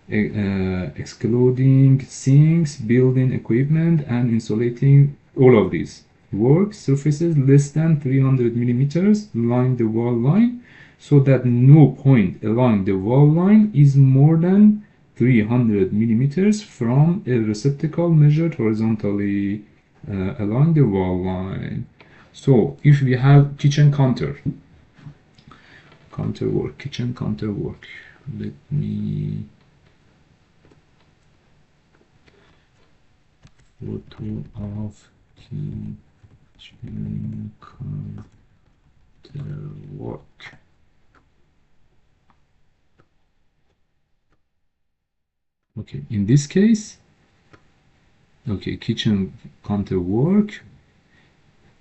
excluding sinks, building equipment, and insulating all of these work surfaces less than 300 millimeters along the wall line, so that no point along the wall line is more than 300 millimeters from a receptacle measured horizontally along the wall line. So if we have kitchen counter work, kitchen counter work, let me photo of kitchen counter work. Okay, in this case, okay, kitchen counter work,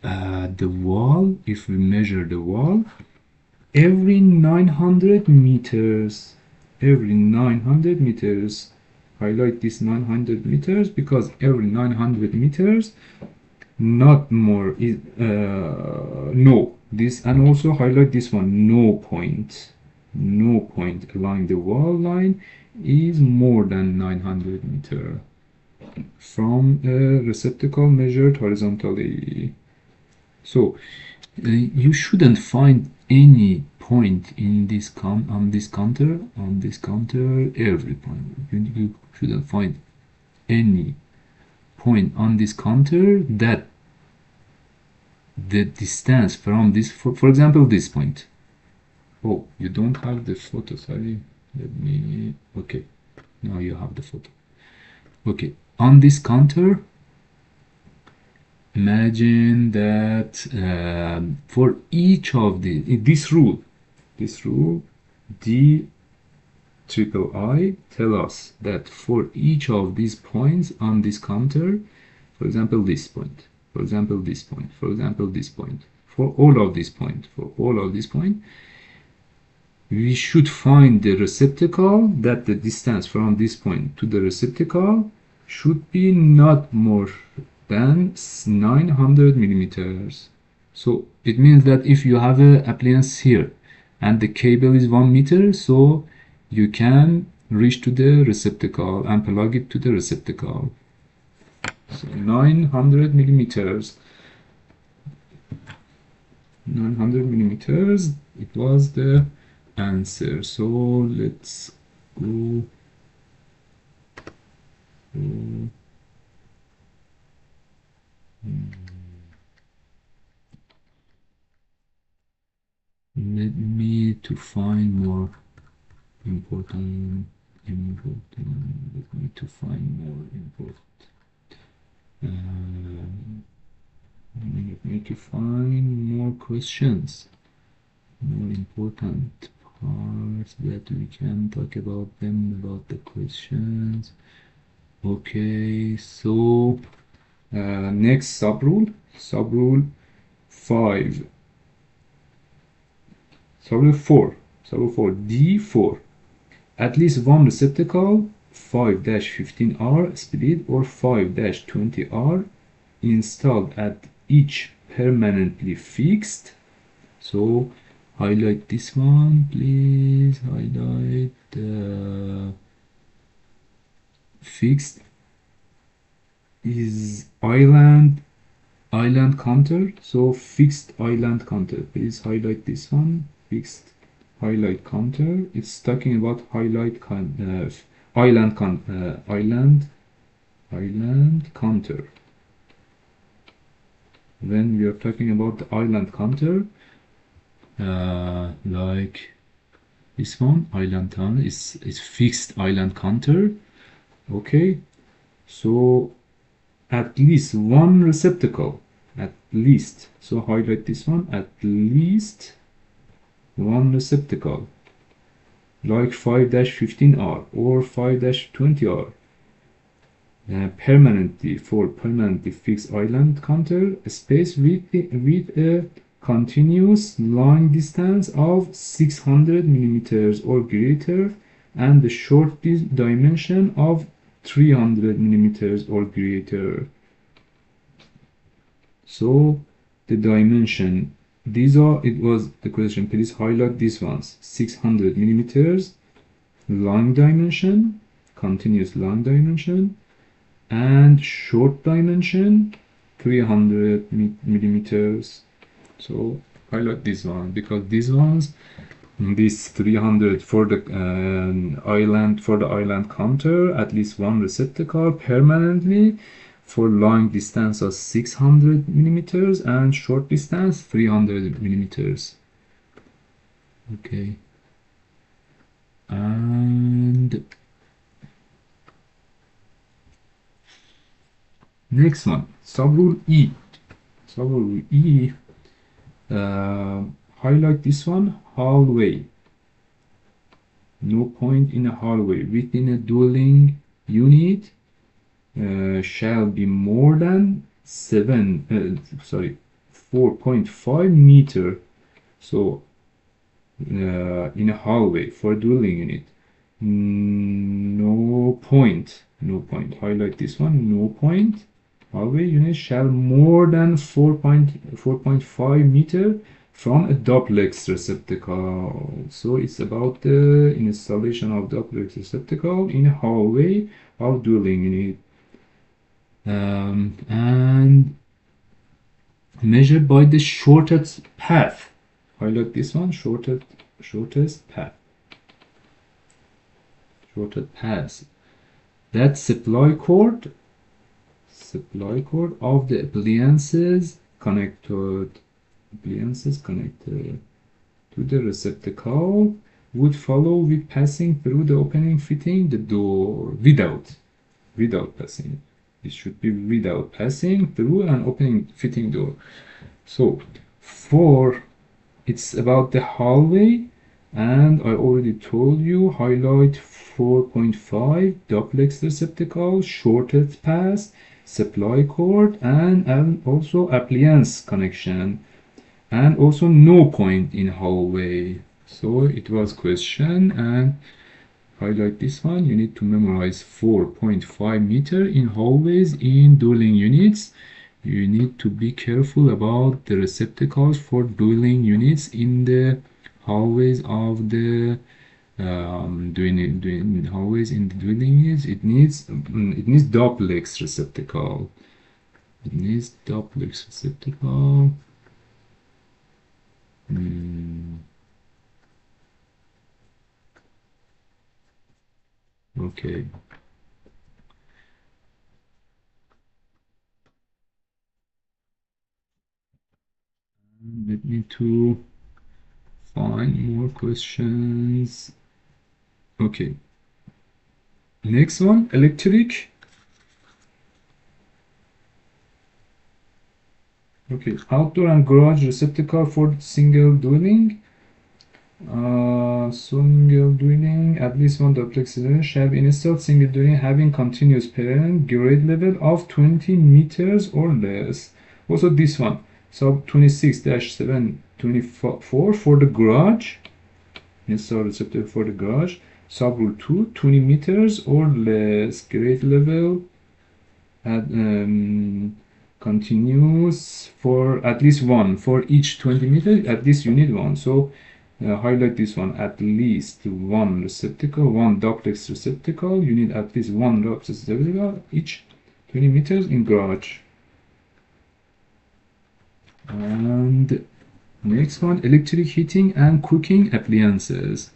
the wall, if we measure the wall, every 900 meters, highlight this 900 meters, because every 900 meters, not more is no, this, and also highlight this one, no point along the wall line is more than 900 meter from a receptacle measured horizontally. So you shouldn't find any point in this on this counter, every point. You shouldn't find any point on this counter that the distance from this, for example, this point. Oh, you don't have the photo, sorry. Let me, okay, now you have the photo. Okay, on this counter, imagine that for each of this rule, D triple I tell us that for each of these points on this counter, for example this point, for example this point, for example this point, for all of these points, we should find the receptacle, that the distance from this point to the receptacle should be not more than 900 millimeters. So it means that if you have an appliance here and the cable is 1 meter, so you can reach to the receptacle and plug it to the receptacle. So 900 millimeters. 900 millimeters, it was the answer. So let's go. Let me to find more important. Let me to find more important. Let me to find more questions, more important parts that we can talk about them, about the questions. Okay, so next subrule 5, subrule 4, D4. At least one receptacle 5-15R split or 5-20R installed at each permanently fixed. So highlight this one, please. Highlight the fixed is island counter. So fixed island counter, please highlight this one, fixed highlight counter. It's talking about island counter. When we are talking about the island counter, like this one, island tunnel is fixed island counter. Okay, so at least one receptacle, at least. So highlight this one, at least one receptacle, like 5-15R or 5-20R. Permanently fixed island counter space with a continuous line distance of 600 millimeters or greater and the short dimension of 300 millimeters or greater. So the dimension, it was the question. Please highlight these ones: 600 millimeters line dimension, continuous line dimension, and short dimension 300 millimeters. So highlight this one because these ones, this 300 for the island counter, at least one receptacle permanently for long distance of 600 millimeters and short distance 300 millimeters. Okay, and next one, subrule E. Subrule E, highlight this one, hallway. No point in a hallway within a dwelling unit shall be more than 4.5 meter. So in a hallway for a dwelling unit, no point. Highlight this one, no point. Hallway unit shall more than 4.5 meter from a duplex receptacle. So it's about the installation of duplex receptacle in a hallway of dwelling unit. And measured by the shortest path. Highlight this one, shortest path. Shortest path. That supply cord of the appliances connected to the receptacle would follow with passing through the opening fitting the door without passing. It should be without passing through an opening fitting door. So it's about the hallway, and I already told you highlight 4.5 duplex receptacle, shortest path, supply cord, and also appliance connection, and also no point in hallway. So it was question, and highlight this one. You need to memorize 4.5 meter in hallways in dwelling units. You need to be careful about the receptacles for dwelling units in the hallways of the hallways in the dwelling units. It needs duplex receptacle. It needs duplex receptacle. Okay. Let me to find more questions. Okay. Next one, electric. Okay, outdoor and garage receptacle for single dwelling. Single dwelling, at least one duplex unit shall be installed single dwelling having continuous parent grade level of 20 meters or less. Also this one, sub 26-724 for the garage. Install receptacle for the garage. Sub rule 2, 20 meters or less grade level at continuous for at least one for each 20 meters. At least you need one. So highlight this one, at least one receptacle, one duplex receptacle. You need at least one duplex receptacle each 20 meters in garage. And next one, electric heating and cooking appliances.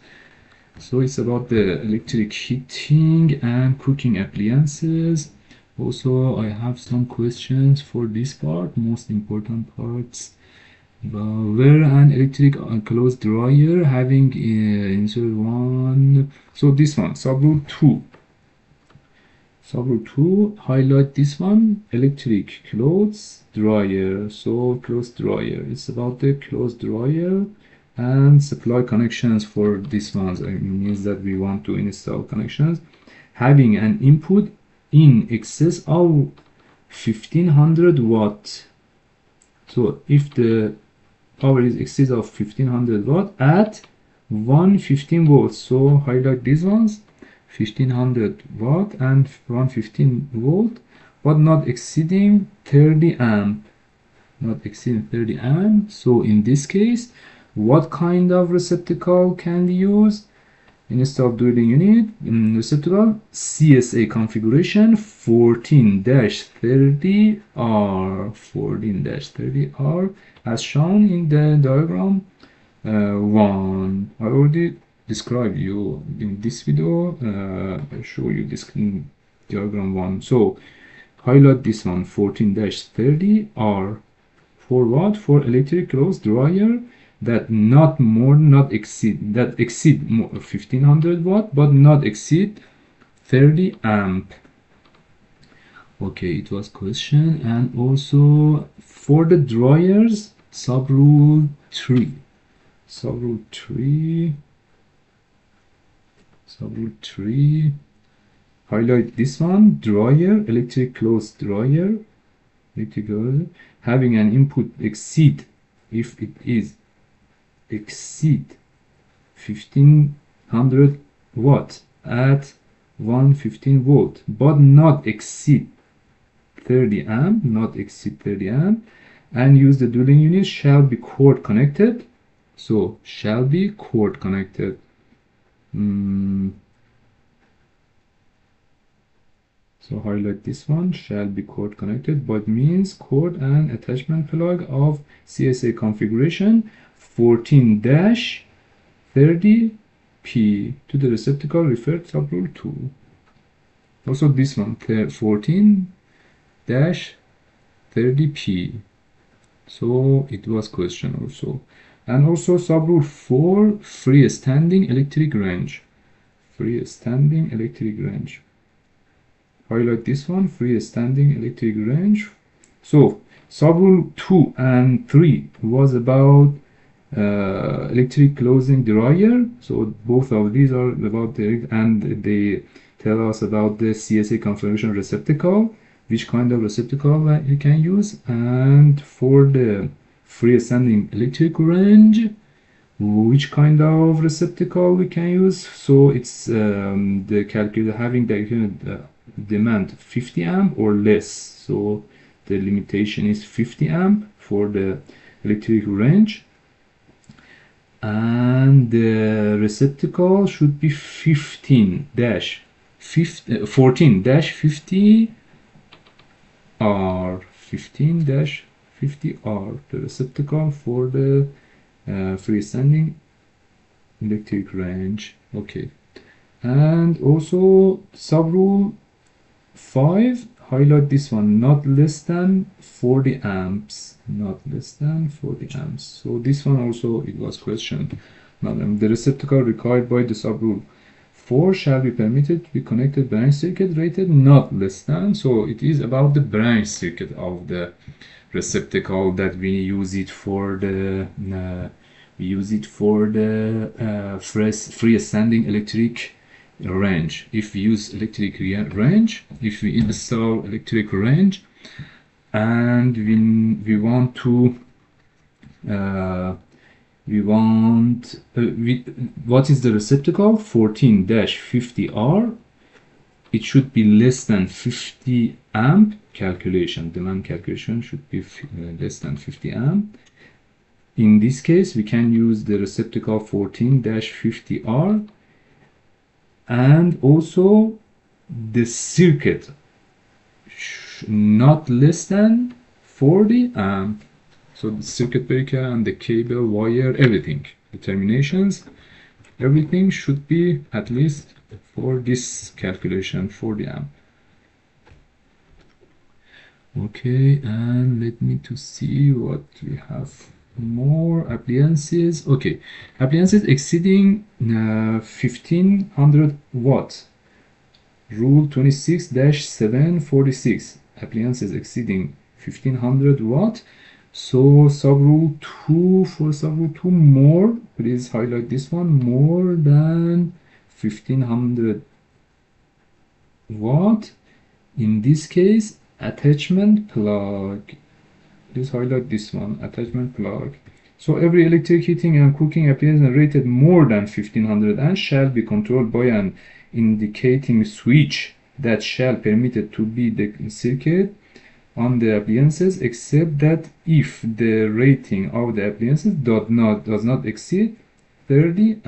So it's about the electric heating and cooking appliances. Also, I have some questions for this part, most important parts. where an electric clothes dryer having insert one. So this one, subrule 2. Subrule 2, highlight this one, electric clothes dryer. So clothes dryer, it's about the clothes dryer and supply connections for this one. It means that we want to install connections having an input in excess of 1500 watt. So if the power is excess of 1500 watt at 115 volts, so highlight these ones, 1500 watt and 115 volt, but not exceeding 30 amp, not exceeding 30 amp. So in this case, what kind of receptacle can we use? Install dueling unit receptacle CSA configuration 14-30R, 14-30R as shown in the diagram 1. I already described you in this video. I show you this diagram 1. So highlight this one, 14-30R. For what? For electric clothes dryer that exceed more 1500 watt but not exceed 30 amp. Okay, it was question. And also for the dryers, subrule 3, subrule 3, highlight this one, dryer, electric clothes dryer, having an input exceed, if it is exceed 1500 watt at 115 volt but not exceed 30 amp, and use the dueling unit shall be cord connected. So shall be cord connected. So highlight this one, shall be cord connected, but means cord and attachment plug of CSA configuration 14-30P to the receptacle referred subrule 2. Also this one, 14-30P. So it was question also. And also subrule 4, freestanding electric range. Freestanding electric range. Highlight this one, freestanding electric range. So subrule 2 and 3 was about electric clothing dryer. So both of these are about and they tell us about the CSA configuration receptacle, which kind of receptacle you can use. And for the freestanding electric range, which kind of receptacle we can use. So it's the calculator having the demand 50 amp or less. So the limitation is 50 amp for the electric range, and the receptacle should be 14-50R, 15-50R, the receptacle for the freestanding electric range. Okay, and also subrule 5, highlight this one, not less than 40 amps, not less than 40 amps. So this one also it was questioned. Now, the receptacle required by the subrule 4 shall be permitted to be connected branch circuit rated not less than. So it is about the branch circuit of the receptacle that we use it for the freestanding electric range. If we use electric range, if we install electric range, and we want to what is the receptacle? 14-50R. It should be less than 50 amp. Demand calculation should be less than 50 amp. In this case, we can use the receptacle 14-50R, and also the circuit not less than 40 amp. So the circuit breaker and the cable, wire, everything, the terminations, everything should be at least for this calculation 40 amp. Okay, and let me to see what we have more appliances. Okay, appliances exceeding 1500 watts. Rule 26-746. Appliances exceeding 1500 watt. So sub-rule 2, for sub-rule 2, more, please highlight this one, more than 1500 watt. In this case, attachment plug. Please highlight this one, attachment plug. So every electric heating and cooking appliance rated more than 1500 amps shall be controlled by an indicating switch that shall permit it to be the circuit on the appliances, except that if the rating of the appliances does not exceed 30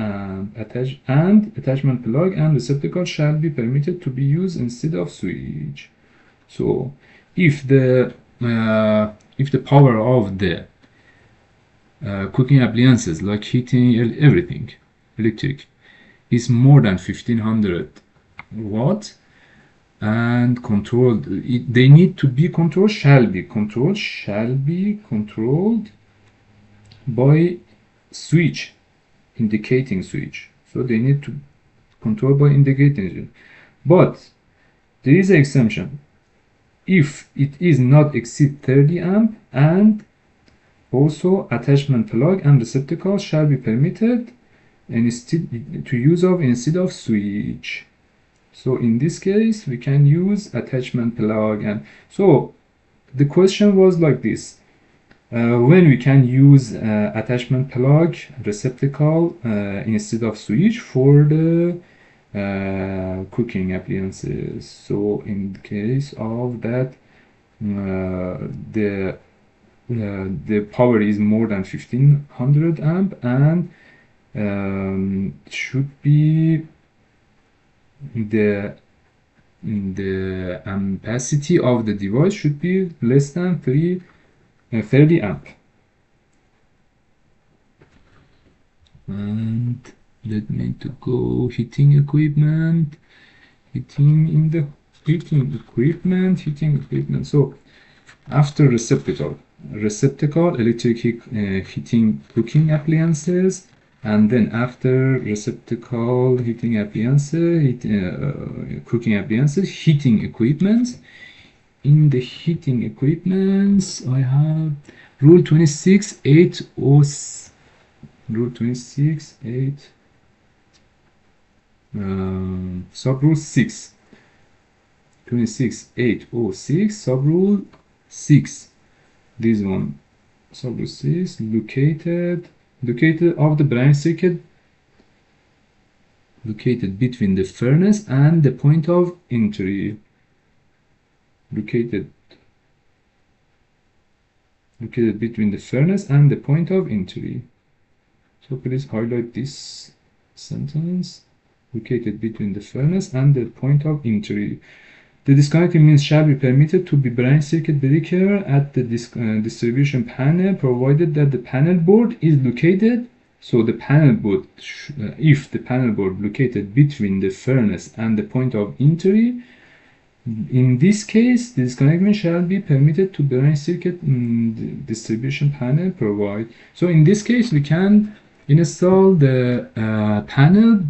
attachment plug and receptacle shall be permitted to be used instead of switch. So if the power of the cooking appliances like heating, everything electric is more than 1500 watts and controlled, they need to be controlled, shall be controlled by switch, indicating switch. So they need to control by indicating. But there is an exemption. If it is not exceed 30 amp, and also attachment plug and receptacle shall be permitted instead to use of instead of switch. So in this case we can use attachment plug. And so the question was like this: when we can use attachment plug receptacle instead of switch for the cooking appliances. So in case of that, the power is more than 1500 amp and should be the ampacity of the device should be less than 30 amp. And let me to go heating equipment, heating equipment. So after receptacle, electric heating cooking appliances, and then after receptacle heating appliances, cooking appliances, heating equipment. In the heating equipments, I have rule 26.8. Rule 26.8, sub-rule 6. 26.806, sub-rule 6. This one, sub-rule 6, located of the branch circuit located between the furnace and the point of entry. Located between the furnace and the point of entry. So please highlight this sentence. Located between the furnace and the point of entry. The disconnecting means shall be permitted to be branch circuit breaker at the distribution panel, provided that the panel board is located. So the panel board, if the panel board located between the furnace and the point of entry, in this case, the disconnecting shall be permitted to branch circuit distribution panel provide. So in this case, we can install the panel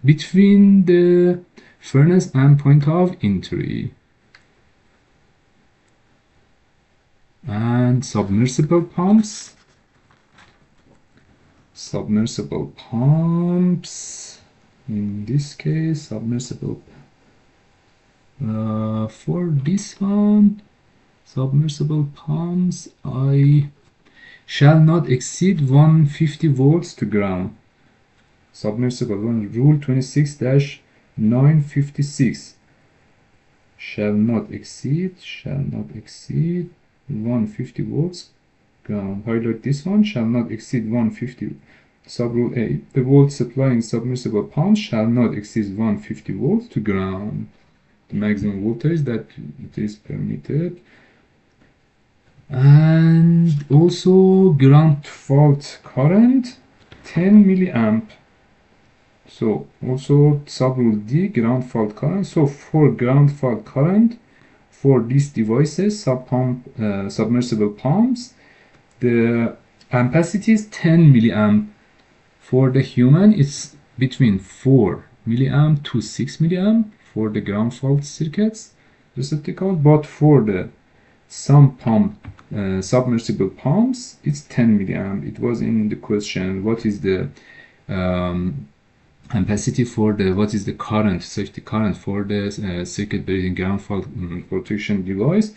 between the furnace and point of entry. And submersible pumps. In this case, submersible. For this one, submersible pumps, I shall not exceed 150 volts to ground. Submersible one, rule 26-956. Shall not exceed 150 volts ground. Highlight this one, shall not exceed 150. Sub-rule 8, the volt supplying submersible pump shall not exceed 150 volts to ground. The maximum voltage that it is permitted. And also ground fault current 10 milliamp. So also sub-rule D, ground fault current. So for ground fault current for these devices, submersible pumps, the Ampacity is 10 milliamp. For the human, it's between 4 milliamp to 6 milliamp for the ground fault circuits receptacle, but for the some pump, submersible pumps, it's 10 milliamp. It was in the question, what is the ampacity for the, what is the current, safety current for the circuit breaking ground fault protection device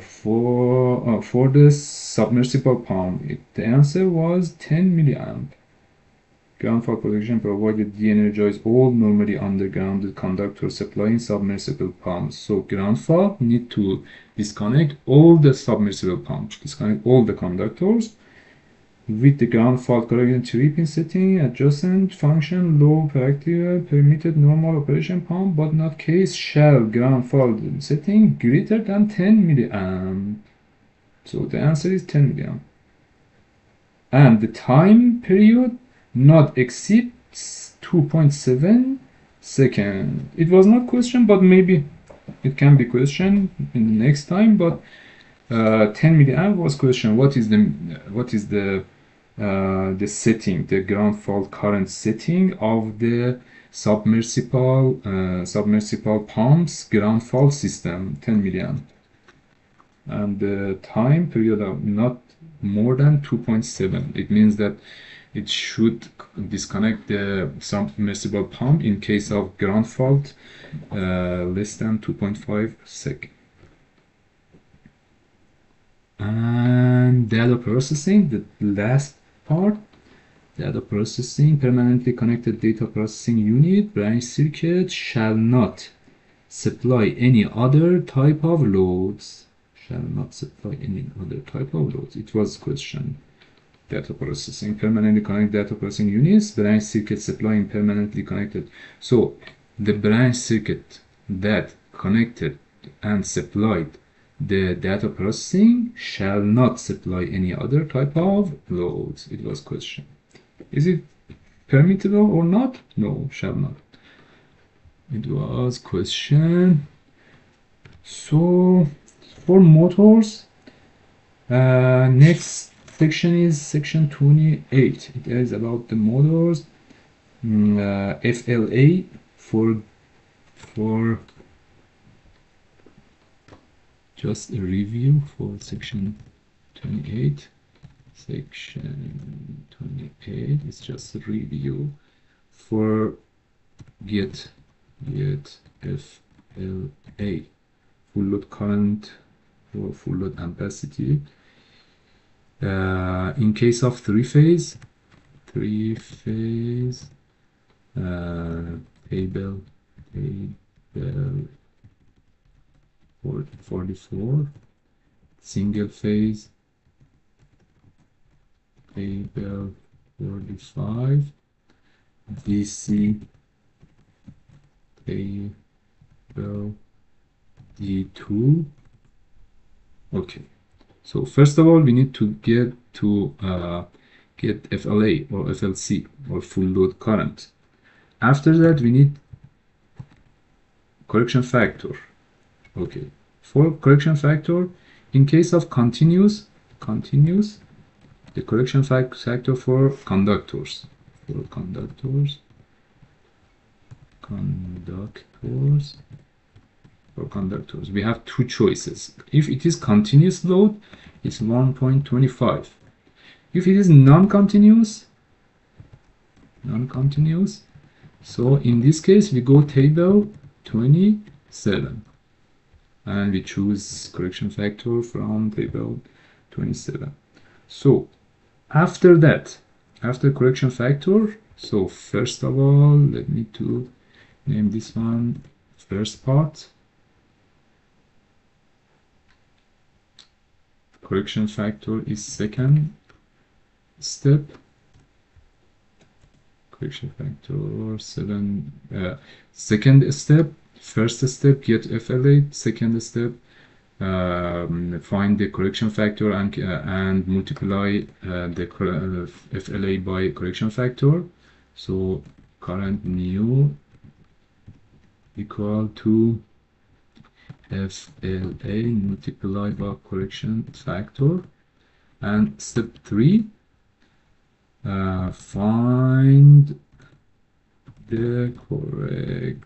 for the submersible pump? The answer was 10 milliamp. Ground fault protection provided de-energize all normally undergrounded conductors supplying submersible pumps. So ground fault need to disconnect all the submersible pumps, disconnect all the conductors. With the ground fault correction 3-pin setting, adjacent function low proactive permitted normal operation pump, but not case shall ground fault setting greater than 10 milliamp. So the answer is 10 milliamp. And the time period not exceeds 2.7 seconds. It was not question, but maybe it can be question in the next time. But 10 milliamp was question. What is the setting, the ground fault current setting of the submersible pumps ground fault system? 10 milliamp. And the time period of not more than 2.7. It means that it should disconnect the submersible pump in case of ground fault less than 2.5 seconds. And data processing, the last part. Data processing, permanently connected data processing unit branch circuit shall not supply any other type of loads. Shall not supply any other type of loads. It was question. Data processing, permanently connected data processing units, branch circuit supplying permanently connected. So the branch circuit that connected and supplied the data processing shall not supply any other type of loads. It was question. Is it permissible or not? No, shall not. It was question. So for motors, next section is section 28. It is about the motors, FLA for just a review for section 28. Section 28 is just a review for get FLA, full load current or full load ampacity. In case of three-phase table 44, single phase table 45, DC table D2. Okay, so first of all we need to get FLA or FLC or full load current. After that we need correction factor. Okay, for correction factor, in case of continuous, the correction factor for conductors, we have two choices. If it is continuous load, it's 1.25. If it is non-continuous, so in this case we go table 27 and we choose correction factor from table 27. So after that, after correction factor, so first of all let me to name this one first part. Correction factor is second step. Correction factor 7, second step. First step, get FLA. Second step, find the correction factor and multiply the FLA by correction factor. So current new equal to FLA multiplied by correction factor. And step 3, find the correct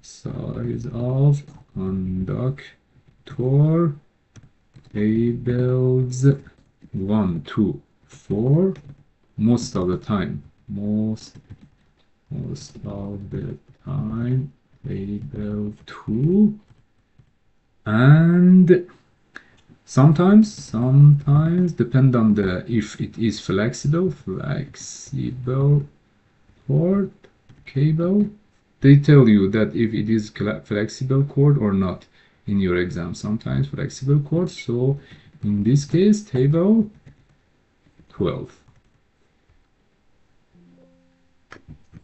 size of conductor tables 1, 2, 4 most of the time. Most of the time, table 2, and sometimes depend on the if it is flexible cord cable. They tell you that if it is flexible cord or not in your exam. Sometimes flexible cord. So in this case, table 12.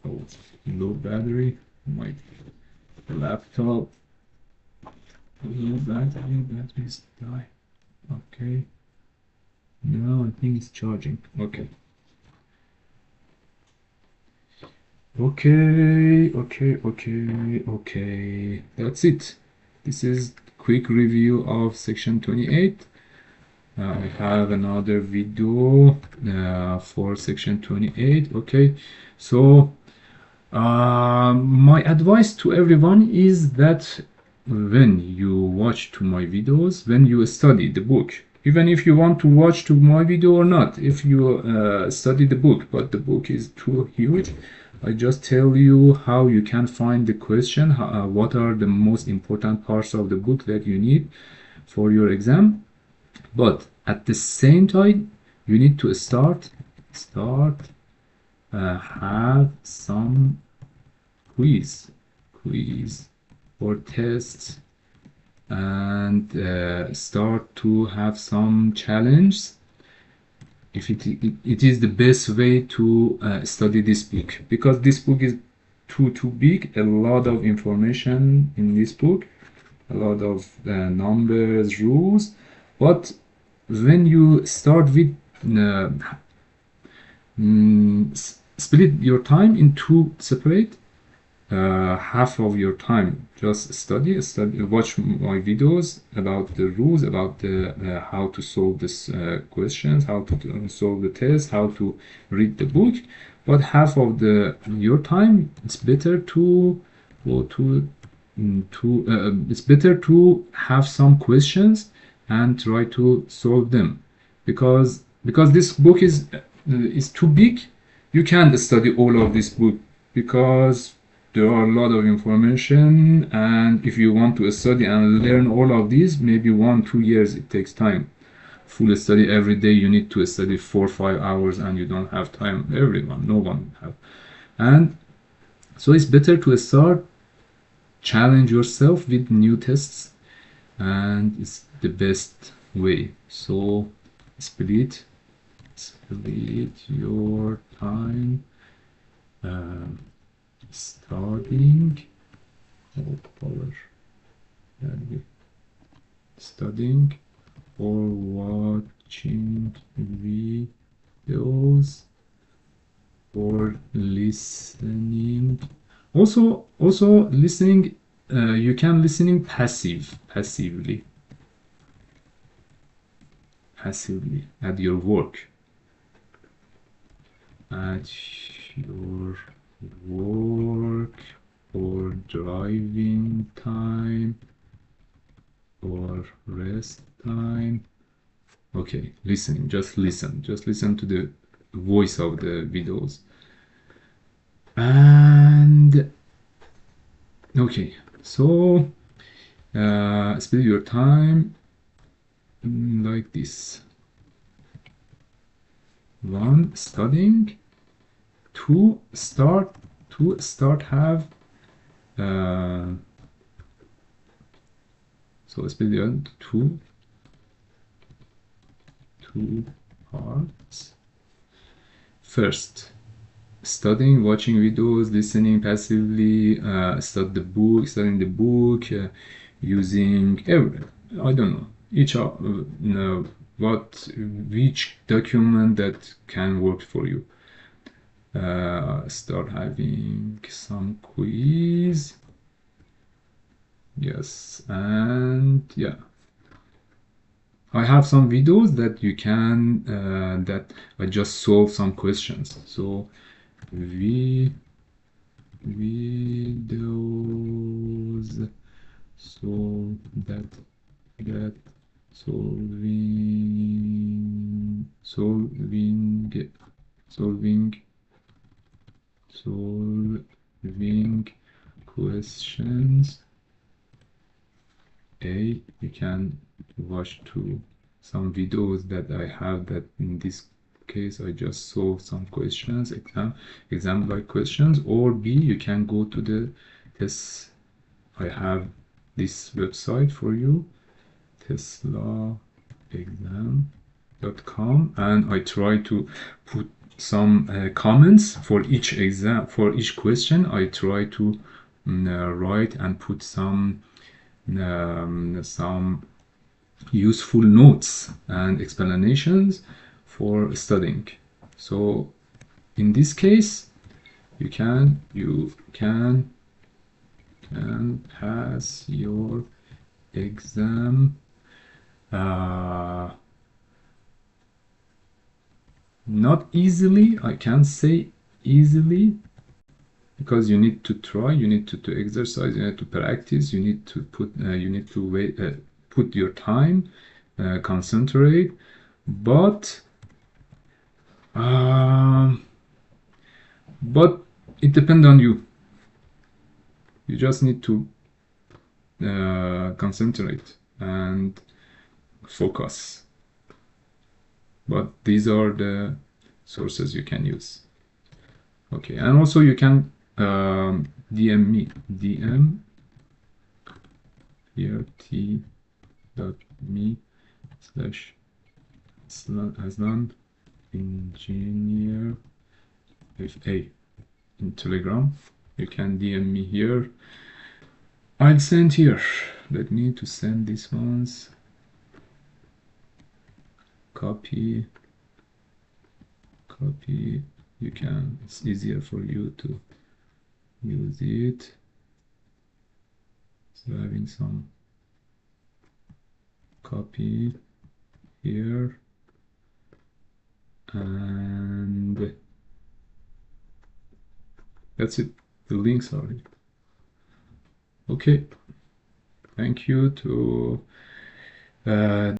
Oh, low battery. My laptop. Low battery. Batteries die. Okay. No, I think it's charging. Okay. Okay. That's it. This is quick review of section 28. I have another video for section 28. Okay, so my advice to everyone is that when you watch to my videos, when you study the book, even if you want to watch to my video or not, if you study the book, but the book is too huge, I just tell you how you can find the question, what are the most important parts of the book that you need for your exam. But at the same time, you need to start have some quiz or tests, and start to have some challenge. If it is the best way to study this book, because this book is too big, a lot of information in this book, a lot of numbers, rules. But when you start with split your time in two separate, half of your time just study, watch my videos about the rules, about the how to solve this questions, how to solve the test, how to read the book. But half of your time, it's better to go it's better to have some questions and try to solve them, because this book is too big. You can't study all of this book because there are a lot of information, and if you want to study and learn all of these, maybe 1-2 years it takes time. Full study every day, you need to study 4-5 hours, and you don't have time. No one have. And so it's better to start challenge yourself with new tests, and it's the best way. So split your time studying or watching videos or listening. Also listening, you can listening passively at your work, or driving time or rest time. Okay, listening, just listen to the voice of the videos. And okay, so spend your time like this: 1, studying; 2, start have so split it into two parts. First, studying, watching videos, listening passively, studying the book, using I don't know, which document that can work for you. Start having some quiz. Yes, and yeah. I have some videos that you can that I just solve some questions. So videos so that solving solving questions. You can watch some videos that I have, that in this case I just solve some questions, exam like questions. Or B, you can go to the test. I have this website for you, teslaexam.com, and I try to put some comments for each exam, for each question. I try to write and put some useful notes and explanations for studying. So in this case, you can pass your exam not easily. I can't say easily, because you need to try, you need to exercise, you need to practice, you need to put put your time, concentrate. But it depends on you. You just need to concentrate and focus. But these are the sources you can use. Okay, and also you can DM me, DM here t.me/Aslan engineer FA in Telegram. You can DM me here. I'll send here. Let me to send these ones. Copy. You can, it's easier for you to use it. So having some copy here, and that's it. The links are it. Okay, thank you to